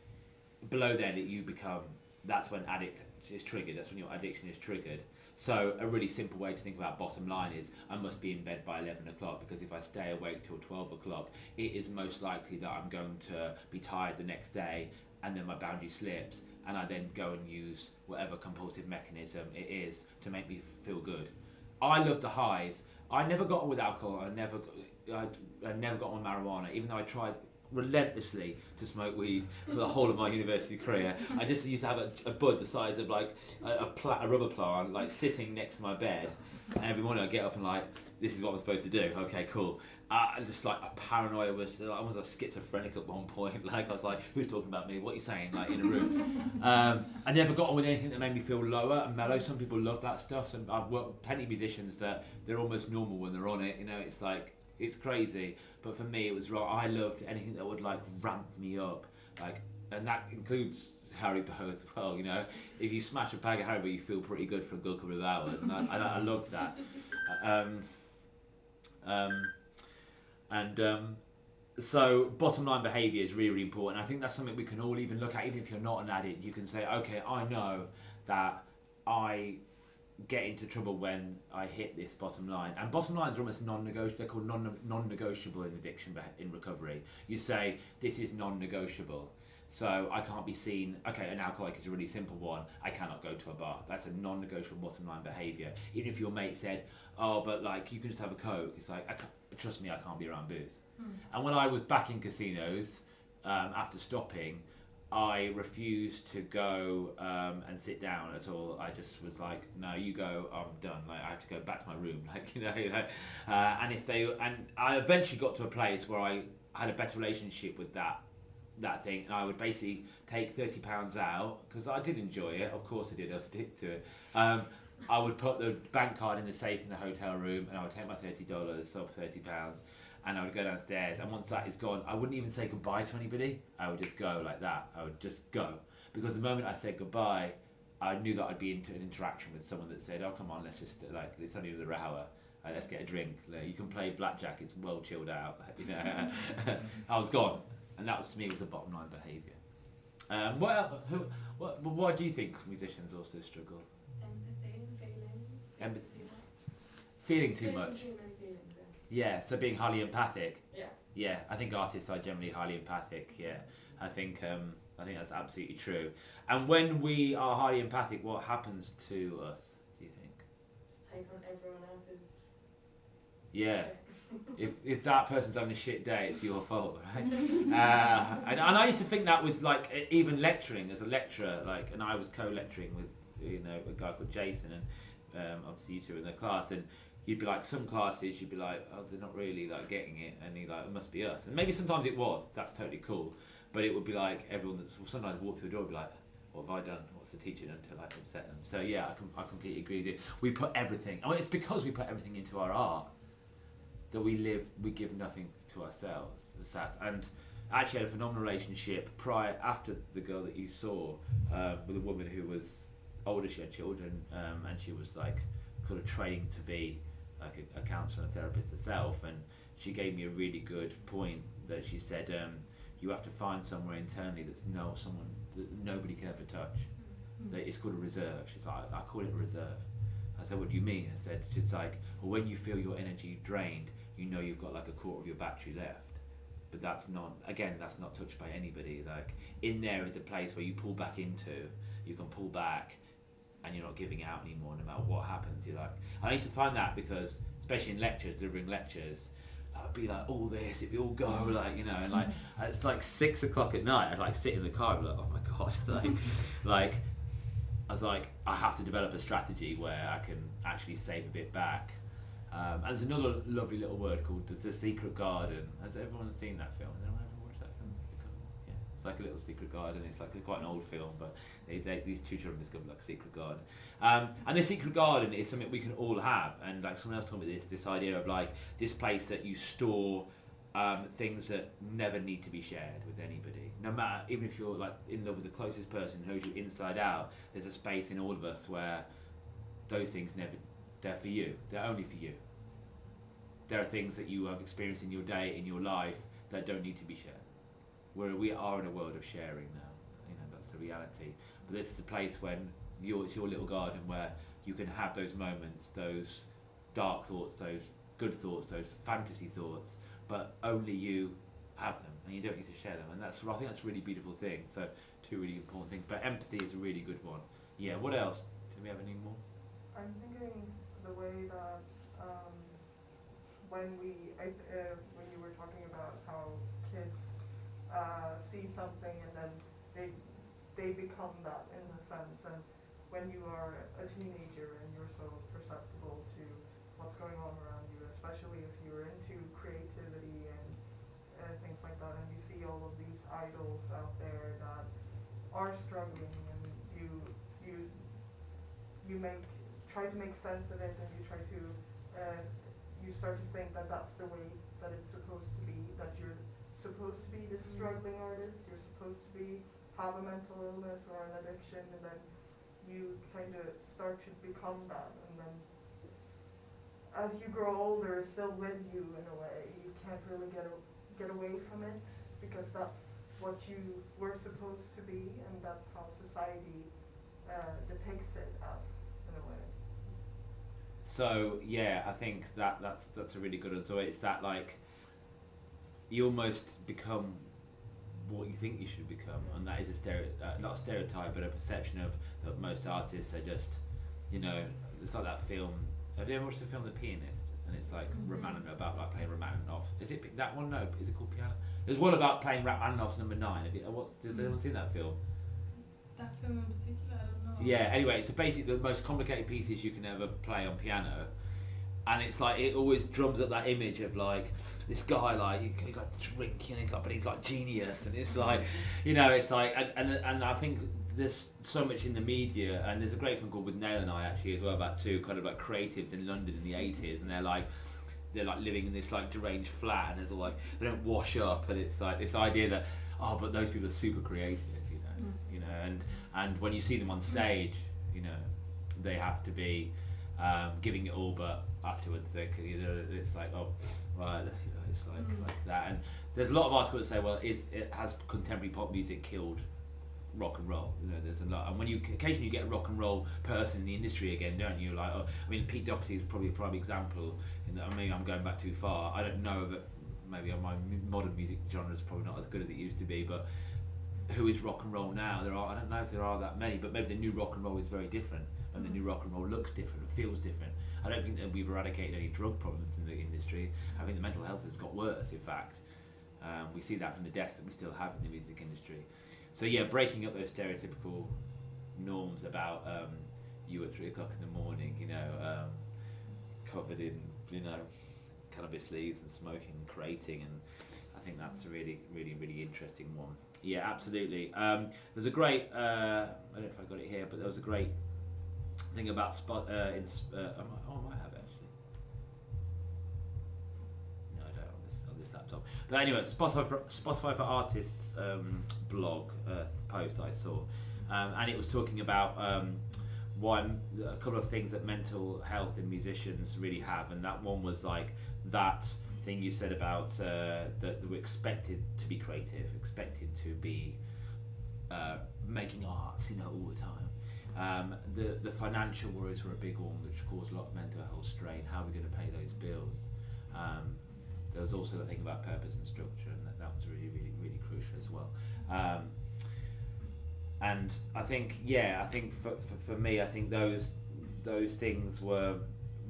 below there that you become, that's when addict is triggered, that's when your addiction is triggered. So a really simple way to think about bottom line is I must be in bed by 11 o'clock, because if I stay awake till 12 o'clock, it is most likely that I'm going to be tired the next day, and then my boundary slips, and I then go and use whatever compulsive mechanism it is to make me feel good. I love the highs. I never got on with alcohol, I never got on with marijuana, even though I tried relentlessly to smoke weed for the whole of my university career. I just used to have a bud the size of like a rubber plant, like sitting next to my bed, and every morning I get up and like, this is what I'm supposed to do. Okay, cool. Just like a paranoia I was a schizophrenic at one point. Like I was like, who's talking about me? What are you saying? Like in a room. I never got on with anything that made me feel lower and mellow. Some people love that stuff. And I've worked with plenty of musicians that they're almost normal when they're on it. You know, it's like, it's crazy. But for me, it was right. I loved anything that would like ramp me up, like, and that includes Haribo as well. You know, if you smash a bag of Haribo, you feel pretty good for a good couple of hours, and I loved that. So bottom line behaviour is really, really important. I think that's something we can all even look at. Even if you're not an addict, you can say, okay, I know that I get into trouble when I hit this bottom line. And bottom lines are almost non-negotiable. They're called non-negotiable in addiction, in recovery. You say, this is non-negotiable. So I can't be seen, okay, an alcoholic is a really simple one. I cannot go to a bar. That's a non-negotiable bottom line behaviour. Even if your mate said, oh, but like, you can just have a Coke. It's like, trust me, I can't be around booze. And when I was back in casinos, after stopping, I refused to go and sit down at all. I just was like, no, you go, I'm done. Like I have to go back to my room. Like, you know. And I eventually got to a place where I had a better relationship with that thing, and I would basically take £30 out, because I did enjoy it. Of course I did. I'll stick to it. I would put the bank card in the safe in the hotel room, and I would take my $30, so £30. And I would go downstairs, and once that is gone, I wouldn't even say goodbye to anybody. I would just go like that. I would just go. Because the moment I said goodbye, I knew that I'd be into an interaction with someone that said, oh, come on, let's just, like, it's only another hour. Let's get a drink. You can play blackjack, it's well chilled out. You know, I was gone. And that was, to me, was a bottom line behaviour. Why do you think musicians also struggle? Empathy. Feeling too much. Yeah, so being highly empathic. Yeah, I think artists are generally highly empathic. Yeah, I think that's absolutely true. And when we are highly empathic, what happens to us? Do you think? Just take on everyone else's. Yeah. If that person's having a shit day, it's your fault, right? And I used to think that with like even lecturing as a lecturer, like, and I was co-lecturing with a guy called Jason, and obviously you two were in the class, and you'd be like, some classes you'd be like, oh, they're not really like getting it, and you're like, it must be us. And maybe sometimes it was, that's totally cool, but it would be like everyone that's sometimes walked through the door would be like, what have I done? What's the teacher done to like upset them? So yeah, I completely agree with you. We put everything, I mean, it's because we put everything into our art that we give nothing to ourselves. And actually had a phenomenal relationship after the girl that you saw, with a woman who was older, she had children, and she was like kind of trained to be like a counsellor and a therapist herself, and she gave me a really good point that she said, you have to find somewhere internally someone that nobody can ever touch. That it's called a reserve. She's like, I call it a reserve. I said, what do you mean? I said, she's like, well, when you feel your energy drained, you know you've got like a quarter of your battery left. but that's not touched by anybody. Like, in there is a place where you pull back into, you can pull back, and you're not giving out anymore no matter what happens. You're like, I used to find that because, especially in lectures, delivering lectures, I'd be like, all this, it'd be all go, like, you know, and like, it's like 6 o'clock at night, I'd like sit in the car and be like, oh my God, like, I was like, I have to develop a strategy where I can actually save a bit back. And there's another lovely little word called The Secret Garden. Has everyone seen that film? Has anyone ever watched that film, Secret Garden? Yeah, it's like a little secret garden. It's like quite an old film, but these two children discovered like a secret garden. And the secret garden is something we can all have. And like someone else told me this idea of like this place that you store things that never need to be shared with anybody. No matter, even if you're like in love with the closest person who knows you inside out, there's a space in all of us where those things they're for you. They're only for you. There are things that you have experienced in your day, in your life, that don't need to be shared. We are in a world of sharing now. You know, that's the reality. But this is a place when it's your little garden where you can have those moments, those dark thoughts, those good thoughts, those fantasy thoughts, but only you have them, and you don't need to share them. And I think that's a really beautiful thing. So, two really important things. But empathy is a really good one. Yeah. What else? Do we have any more? I'm thinking the way that when you were talking about how kids see something and then they become that in a sense, and when you are a teenager and you're so perceptible to what's going on around you, especially if you're into creativity and things like that, and you see all of these idols out there that are struggling, and you try to make sense of it, and you try to you start to think that that's the way that it's supposed to be, that you're supposed to be this struggling artist, you're supposed to have a mental illness or an addiction, and then you kind of start to become that, and then as you grow older, it's still with you in a way. You can't really get away from it, because that's what you were supposed to be, and that's how society depicts it as, in a way. So yeah, I think that's a really good one. So it's that like you almost become what you think you should become, and that is not a stereotype, but a perception of that most artists are just, you know, it's like that film. Have you ever watched the film The Pianist? And it's like Rachmaninoff, about like playing Rachmaninoff. Is it that one? No, is it called Piano? There's one about playing Rachmaninoff's Number 9. Has anyone seen that film? That film in particular, I don't know. Yeah, anyway, it's basically the most complicated pieces you can ever play on piano. And it's like, it always drums up that image of like, this guy like, he's like drinking, but he's like genius. And it's like, you know, it's like, and I think there's so much in the media, and there's a great film called With Nail and I actually as well, about two kind of like creatives in London in the 80s, and they're like living in this like deranged flat, and there's all like, they don't wash up, and it's like this idea that, oh, but those people are super creative, you know, and when you see them on stage, you know, they have to be giving it all, but afterwards they, you know, it's like, oh, right, you know, it's like that. And there's a lot of articles that say, well, has contemporary pop music killed rock and roll? You know, there's a lot, and when you occasionally you get a rock and roll person in the industry again, don't you? Like, oh, I mean, Pete Doherty is probably a prime example. In that, maybe I'm going back too far. I don't know that. Maybe my modern music genre is probably not as good as it used to be, but who is rock and roll now? I don't know if there are that many, but maybe the new rock and roll is very different, and the new rock and roll looks different and feels different. I don't think that we've eradicated any drug problems in the industry. I think the mental health has got worse, in fact. We see that from the deaths that we still have in the music industry. So yeah, breaking up those stereotypical norms about you at 3 o'clock in the morning, you know, covered in, you know, cannabis leaves and smoking and creating, and I think that's a really, really, really interesting one. Yeah, absolutely. There's a great, I don't know if I got it here, but there was a great thing about I might have it actually. No, I don't on this laptop. But anyway, Spotify for Artists blog post I saw, and it was talking about a couple of things that mental health in musicians really have, and that one was like that thing you said about that we're expected to be creative, expected to be making art, you know, all the time. The financial worries were a big one, which caused a lot of mental health strain. How are we going to pay those bills? there was also the thing about purpose and structure, and that was really, really, really crucial as well. And I think, for me, I think those things were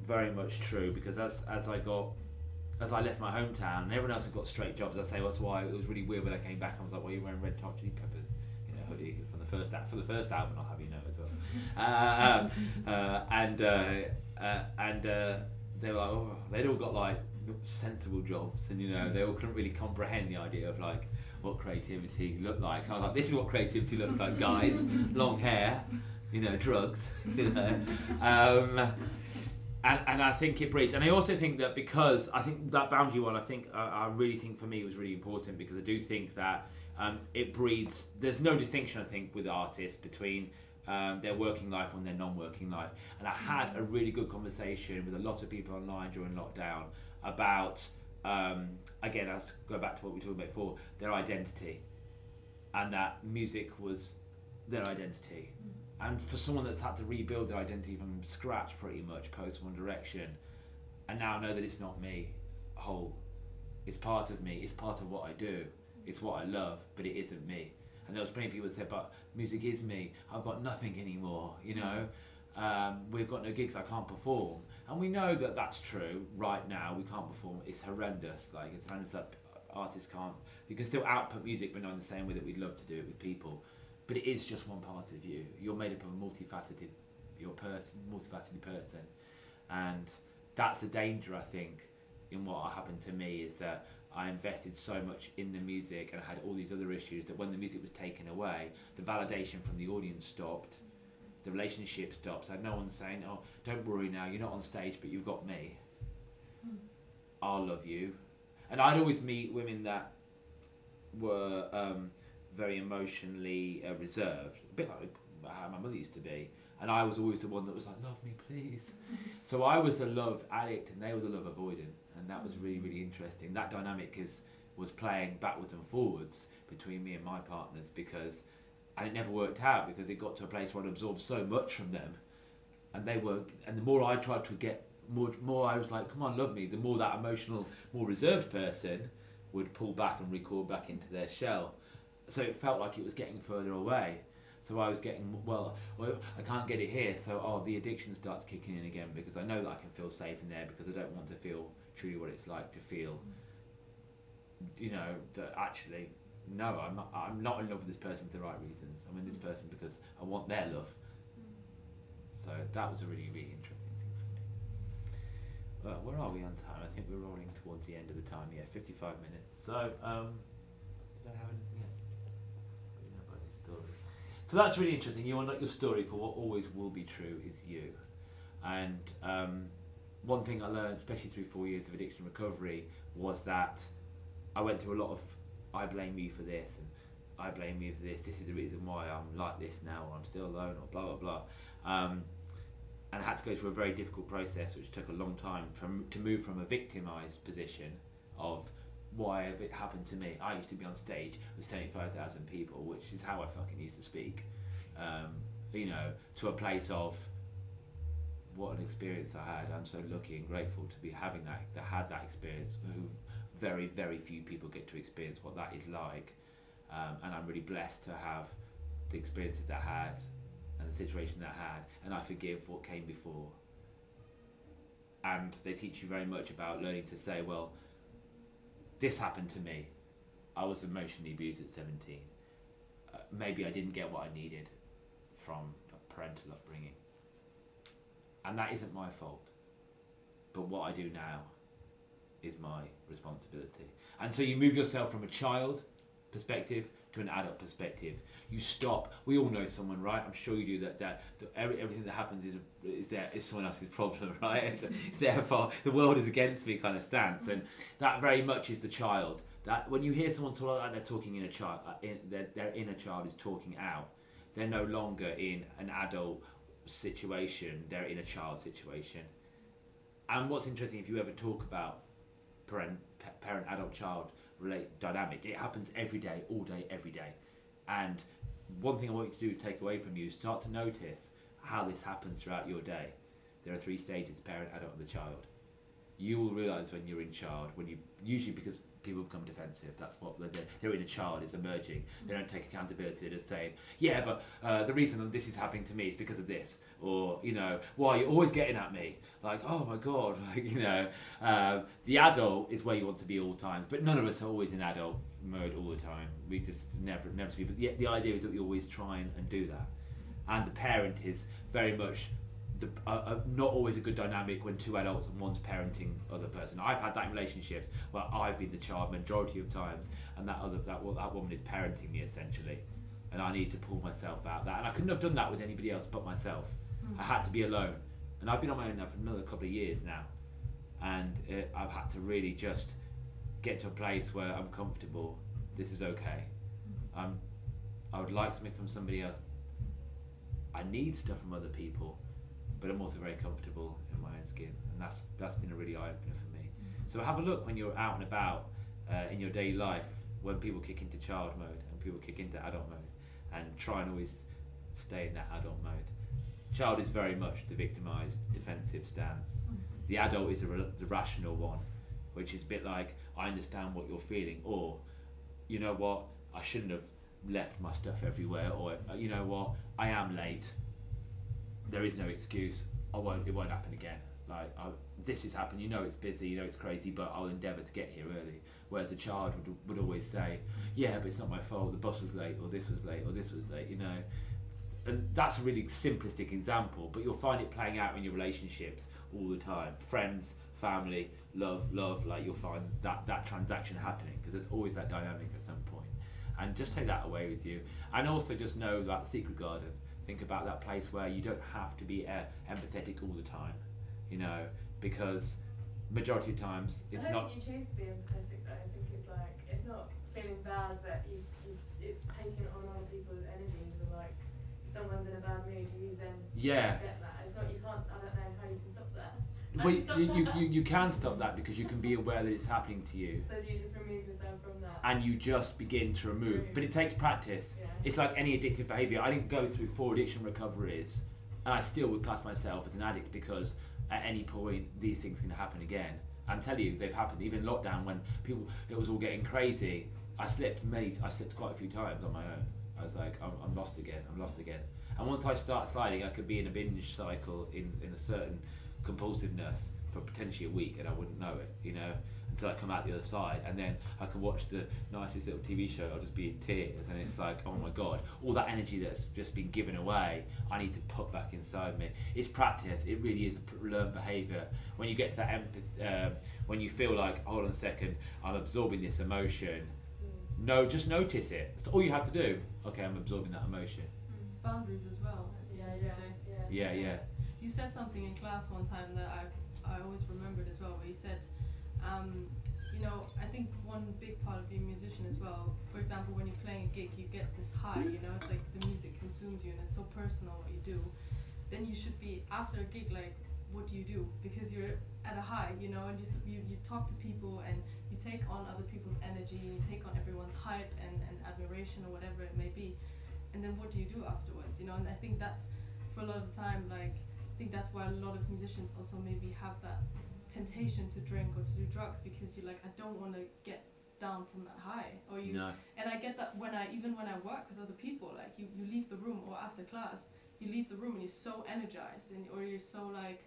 very much true, because as I left my hometown, and everyone else had got straight jobs, I say that's why it was really weird when I came back. I was like, well, you're wearing Red Hot Chili Peppers, hoodie from the first album, I'll have you know as well. And they were like, oh, they'd all got like sensible jobs, and they all couldn't really comprehend the idea of like what creativity looked like. I was like, this is what creativity looks like, guys. Long hair, drugs, And I think it breeds, and I also think that, because I think that boundary one, I really think for me was really important, because I do think that it breeds. There's no distinction, I think, with artists between their working life and their non-working life. And I had a really good conversation with a lot of people online during lockdown about, again, let's go back to what we talked about before, their identity, and that music was their identity. And for someone that's had to rebuild their identity from scratch pretty much post One Direction, and now know that it's not me whole, it's part of me, it's part of what I do, it's what I love, but it isn't me. And there was plenty of people that said, but music is me, I've got nothing anymore, we've got no gigs, I can't perform. And we know that that's true right now, we can't perform, it's horrendous, it's horrendous that artists can't, you can still output music but not in the same way that we'd love to do it with people. But it is just one part of you. You're made up of a multifaceted person, and that's the danger, I think, in what happened to me, is that I invested so much in the music and I had all these other issues that when the music was taken away, the validation from the audience stopped, the relationship stopped. So I had no one saying, "Oh, don't worry now, you're not on stage, but you've got me. I'll love you." And I'd always meet women that were very emotionally reserved, a bit like how my mother used to be, and I was always the one that was like, "Love me, please." So I was the love addict and they were the love avoidant, and that was really, really interesting. That dynamic was playing backwards and forwards between me and my partners, and it never worked out, because it got to a place where I'd absorbed so much from them, and the more I tried to get more I was like, "Come on, love me," the more that emotional, more reserved person would pull back and recoil back into their shell. So it felt like it was getting further away. So I was getting, well, I can't get it here, so the addiction starts kicking in again, because I know that I can feel safe in there, because I don't want to feel truly what it's like to feel, that actually, no, I'm not in love with this person for the right reasons. I'm in this person because I want their love. So that was a really, really interesting thing for me. Well, where are we on time? I think we're rolling towards the end of the time. Yeah, 55 minutes. So, did I have anything else? About this story. So that's really interesting. You want your story for what always will be true is you. And one thing I learned, especially through 4 years of addiction recovery, was that I went through a lot of, I blame you for this, and I blame you for this is the reason why I'm like this now, or I'm still alone, or blah, blah, blah. And I had to go through a very difficult process, which took a long time to move from a victimised position of, why have it happened to me? I used to be on stage with 75,000 people, which is how I fucking used to speak, to a place of, what an experience I had. I'm so lucky and grateful to be having had that experience. Who very, very few people get to experience what that is like, and I'm really blessed to have the experiences that I had and the situation that I had, and I forgive what came before. And they teach you very much about learning to say, well, this happened to me. I was emotionally abused at 17. Maybe I didn't get what I needed from a parental upbringing. And that isn't my fault. But what I do now is my responsibility. And so you move yourself from a child perspective to an adult perspective. You stop. We all know someone, right? I'm sure you do that everything that happens is someone else's problem, right? It's their fault. The world is against me kind of stance, and that very much is the child. That when you hear someone talk like they're talking in a child, their inner child is talking out. They're no longer in an adult situation. They're in a child situation. And what's interesting, if you ever talk about parent-adult-child dynamic, it happens every day, all day, every day. And one thing I want you to do to take away from you is start to notice how this happens throughout your day. There are 3 stages: parent, adult, and the child. you will realise when you're in child, usually because people become defensive, that's what they're in a child, is emerging. They don't take accountability, they're just saying, yeah, but the reason this is happening to me is because of this, or, you know, why you're always getting at me, like, oh my god, like, you know. The adult is where you want to be all times, but none of us are always in adult mode all the time. We just never speak, but the idea is that we always try and do that. And the parent is very much not always a good dynamic when two adults and one's parenting other person. I've had that in relationships where I've been the child majority of times, and that woman is parenting me essentially, and I need to pull myself out of that. And I couldn't have done that with anybody else but myself. I had to be alone, and I've been on my own now for another couple of years now, and I've had to really just get to a place where I'm comfortable. This is okay. I would like something from somebody else. I need stuff from other people, but I'm also very comfortable in my own skin, and that's been a really eye-opener for me. So have a look when you're out and about in your daily life, when people kick into child mode and people kick into adult mode, and try and always stay in that adult mode. Child is very much the victimised, defensive stance. The adult is the rational one, which is a bit like, I understand what you're feeling, or, you know what, I shouldn't have left my stuff everywhere, or, you know what, I am late. There is no excuse. It won't happen again. Like, this has happened. You know it's busy. You know it's crazy, but I'll endeavour to get here early. Whereas the child would always say, "Yeah, but it's not my fault. The bus was late, or this was late, or this was late." You know, and that's a really simplistic example, but you'll find it playing out in your relationships all the time. Friends, family, love. Like, you'll find that transaction happening, because there's always that dynamic at some point. And just take that away with you. And also just know that secret garden. Think about that place where you don't have to be empathetic all the time, you know, because majority of times it's I don't not. think you choose to be empathetic though. I think it's like, it's not feeling bad that it's taking on other people's energy. So like, if someone's in a bad mood, you then get that. It's not, you can't, I don't know how you can stop that. Well, you can stop that, because you can be aware that it's happening to you. So do you just remove yourself from that? And you just begin to remove. But it takes practice. Yeah. It's like any addictive behaviour. I didn't go through 4 addiction recoveries, and I still would class myself as an addict, because at any point these things can happen again. I'm telling you, they've happened. Even in lockdown, when it was all getting crazy, I slipped quite a few times on my own. I was like, I'm lost again. And once I start sliding, I could be in a binge cycle in a certain compulsiveness for potentially a week, and I wouldn't know it, you know, until I come out the other side, and then I can watch the nicest little TV show. I'll just be in tears, and it's like, oh my god, all that energy that's just been given away, I need to put back inside me. It's practice. It really is a learned behaviour. When you get to that empathy, when you feel like, hold on a second, I'm absorbing this emotion. No, just notice it. That's all you have to do. Okay, I'm absorbing that emotion. It's boundaries as well. At the end of the day. Yeah. You said something in class one time that I always remembered as well, where you said, you know, I think one big part of being a musician as well, for example, when you're playing a gig, you get this high, you know, it's like the music consumes you and it's so personal what you do. Then you should be, after a gig, like, what do you do? Because you're at a high, you know, and you talk to people, and you take on other people's energy, you take on everyone's hype and admiration or whatever it may be. And then what do you do afterwards, you know? And I think that's, for a lot of the time, like, I think that's why a lot of musicians also maybe have that temptation to drink or to do drugs, because you're like, I don't want to get down from that high, or you. No. And I get that when I work with other people, like you leave the room, or after class you leave the room and you're so energized, or you're so like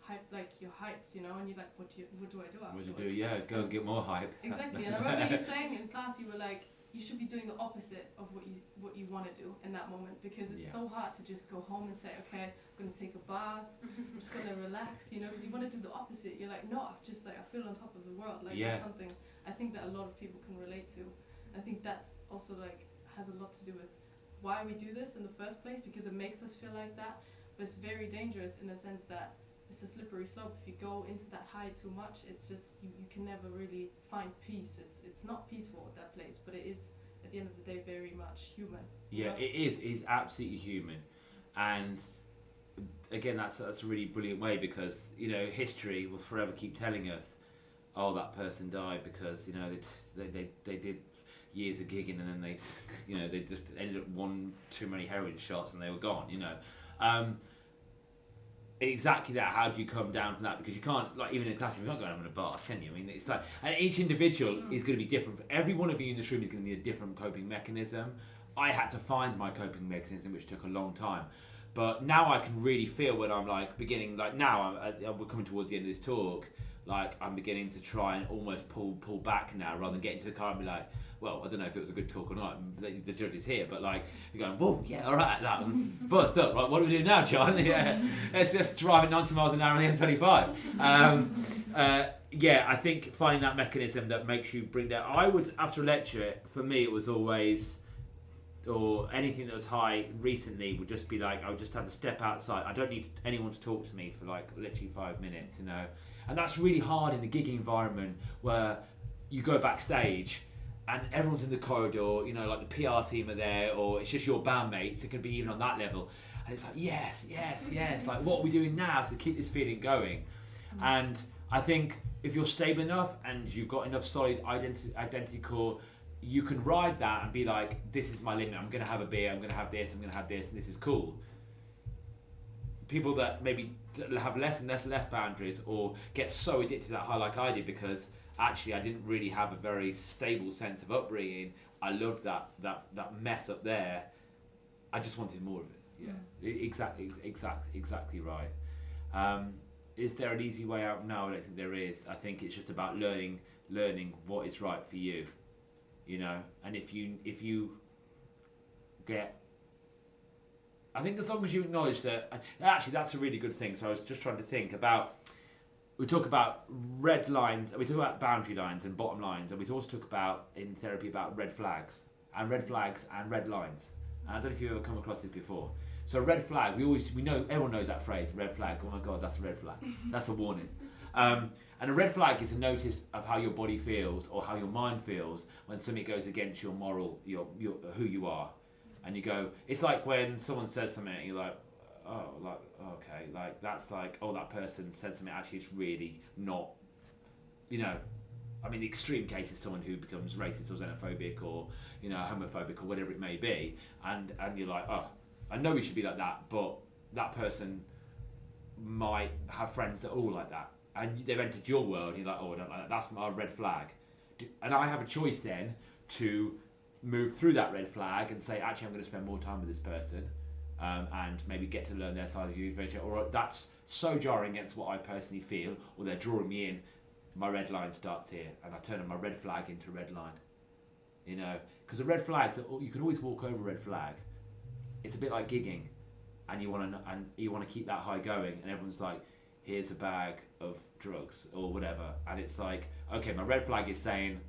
hyped, like you're hyped, you know, and you're like, what do I do afterwards? What do you do? Yeah, go and get more hype. Exactly. And I remember you saying in class, you were like, you should be doing the opposite of what you want to do in that moment, because it's so hard to just go home and say, okay, I'm going to take a bath, I'm just going to relax, you know, because you want to do the opposite. You're like, no, I feel on top of the world. Like, that's something I think that a lot of people can relate to. I think that's also like has a lot to do with why we do this in the first place, because it makes us feel like that, but it's very dangerous in the sense that it's a slippery slope. If you go into that high too much, it's just you can never really find peace. It's not peaceful at that place, but it is at the end of the day very much human. Yeah, it is. It's absolutely human, and again, that's a really brilliant way, because you know history will forever keep telling us, oh, that person died because you know they did years of gigging, and then they just ended up one too many heroin shots and they were gone. You know. exactly that. How do you come down from that? Because you can't, like, even in a classroom, you're not going to have a bath, can you? I mean, it's like, and each individual is going to be different. Every one of you in this room is going to need a different coping mechanism. I had to find my coping mechanism, which took a long time. But now I can really feel when I'm like beginning, like now we're coming towards the end of this talk, like I'm beginning to try and almost pull back now, rather than get into the car and be like, well, I don't know if it was a good talk or not, the judge is here, but like, you're going, whoa, yeah, all right, that burst up, right, what do we do now, John? Yeah, let's drive at 90 miles an hour on the M25. Yeah, I think finding that mechanism that makes you bring down, I would, after a lecture, for me it was always, or anything that was high recently would just be like, I would just have to step outside. I don't need anyone to talk to me for like literally 5 minutes, you know. And that's really hard in the gig environment where you go backstage and everyone's in the corridor, you know, like the PR team are there, or it's just your bandmates. It can be even on that level. And it's like, yes. Like, what are we doing now to keep this feeling going? And I think if you're stable enough and you've got enough solid identity core, you can ride that and be like, this is my limit, I'm going to have a beer, I'm going to have this, and this is cool. People that maybe have less and less boundaries, or get so addicted to that high like I did, because actually I didn't really have a very stable sense of upbringing. I loved that mess up there. I just wanted more of it. Yeah, exactly right. Is there an easy way out? No, I don't think there is. I think it's just about learning what is right for you. You know, and if you get, I think as long as you acknowledge that, actually that's a really good thing. So I was just trying to think about, we talk about red lines, we talk about boundary lines and bottom lines, and we also talk about, in therapy, about red flags and red lines. And I don't know if you've ever come across this before. So a red flag, we know, everyone knows that phrase, red flag. Oh my God, that's a red flag. That's a warning. And a red flag is a notice of how your body feels or how your mind feels when something goes against your moral, your who you are. And you go, it's like when someone says something and you're like, oh, like, okay, like that's like, oh, that person said something, actually it's really not, you know, I mean, the extreme case is someone who becomes racist or xenophobic or, you know, homophobic or whatever it may be. And you're like, oh, I know we should be like that, but that person might have friends that are all like that. And they've entered your world, and you're like, oh, I don't like that. That's my red flag. And I have a choice then to move through that red flag and say, actually, I'm going to spend more time with this person, and maybe get to learn their side of you, or that's so jarring against what I personally feel, or they're drawing me in. My red line starts here, and I turn my red flag into a red line. You know, because the red flags, you can always walk over a red flag. It's a bit like gigging, and you want to keep that high going, and everyone's like, here's a bag of drugs or whatever, and it's like, okay, my red flag is saying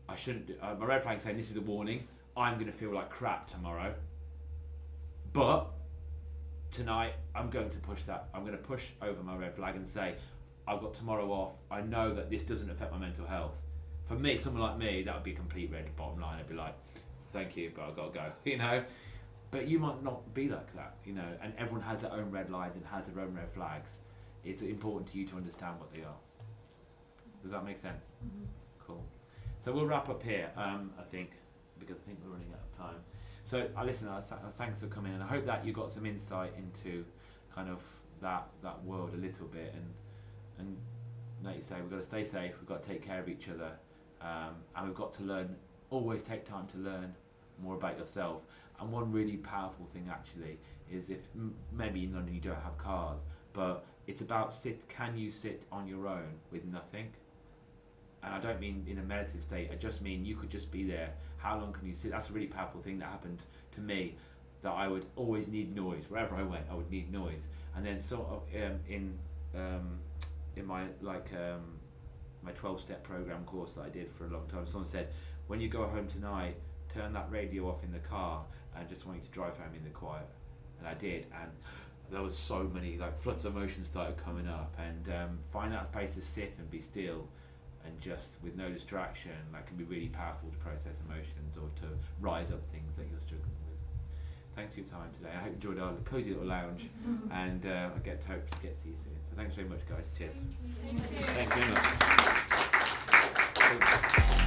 I shouldn't my red flag is saying this is a warning, I'm going to feel like crap tomorrow, but tonight I'm going to push over my red flag and say, I've got tomorrow off, I know that this doesn't affect my mental health. For me, someone like me, that would be a complete red bottom line. I'd be like, thank you, but I've got to go, you know. But you might not be like that, you know, and everyone has their own red lines and has their own red flags. It's important to you to understand what they are. Does that make sense? Mm-hmm. Cool. So we'll wrap up here, I think, because I think we're running out of time. So listen, thanks for coming, and I hope that you got some insight into kind of that world a little bit, and like you say, we've got to stay safe, we've got to take care of each other, and we've got to learn, always take time to learn more about yourself. And one really powerful thing actually is, if maybe in London you don't have cars, but it's about can you sit on your own with nothing? And I don't mean in a meditative state, I just mean you could just be there. How long can you sit? That's a really powerful thing that happened to me, that I would always need noise. Wherever I went, I would need noise. And then in my my 12-step program course that I did for a long time, someone said, when you go home tonight, turn that radio off in the car, and just want you to drive home in the quiet. And I did, and there was so many floods of emotion started coming up, and find that place to sit and be still and just with no distraction, that can be really powerful to process emotions or to rise up things that you're struggling with. Thanks for your time today. I hope you enjoyed our cosy little lounge, and I hope to get to see you soon. So thanks very much, guys. Cheers. Thank you. Thanks very much.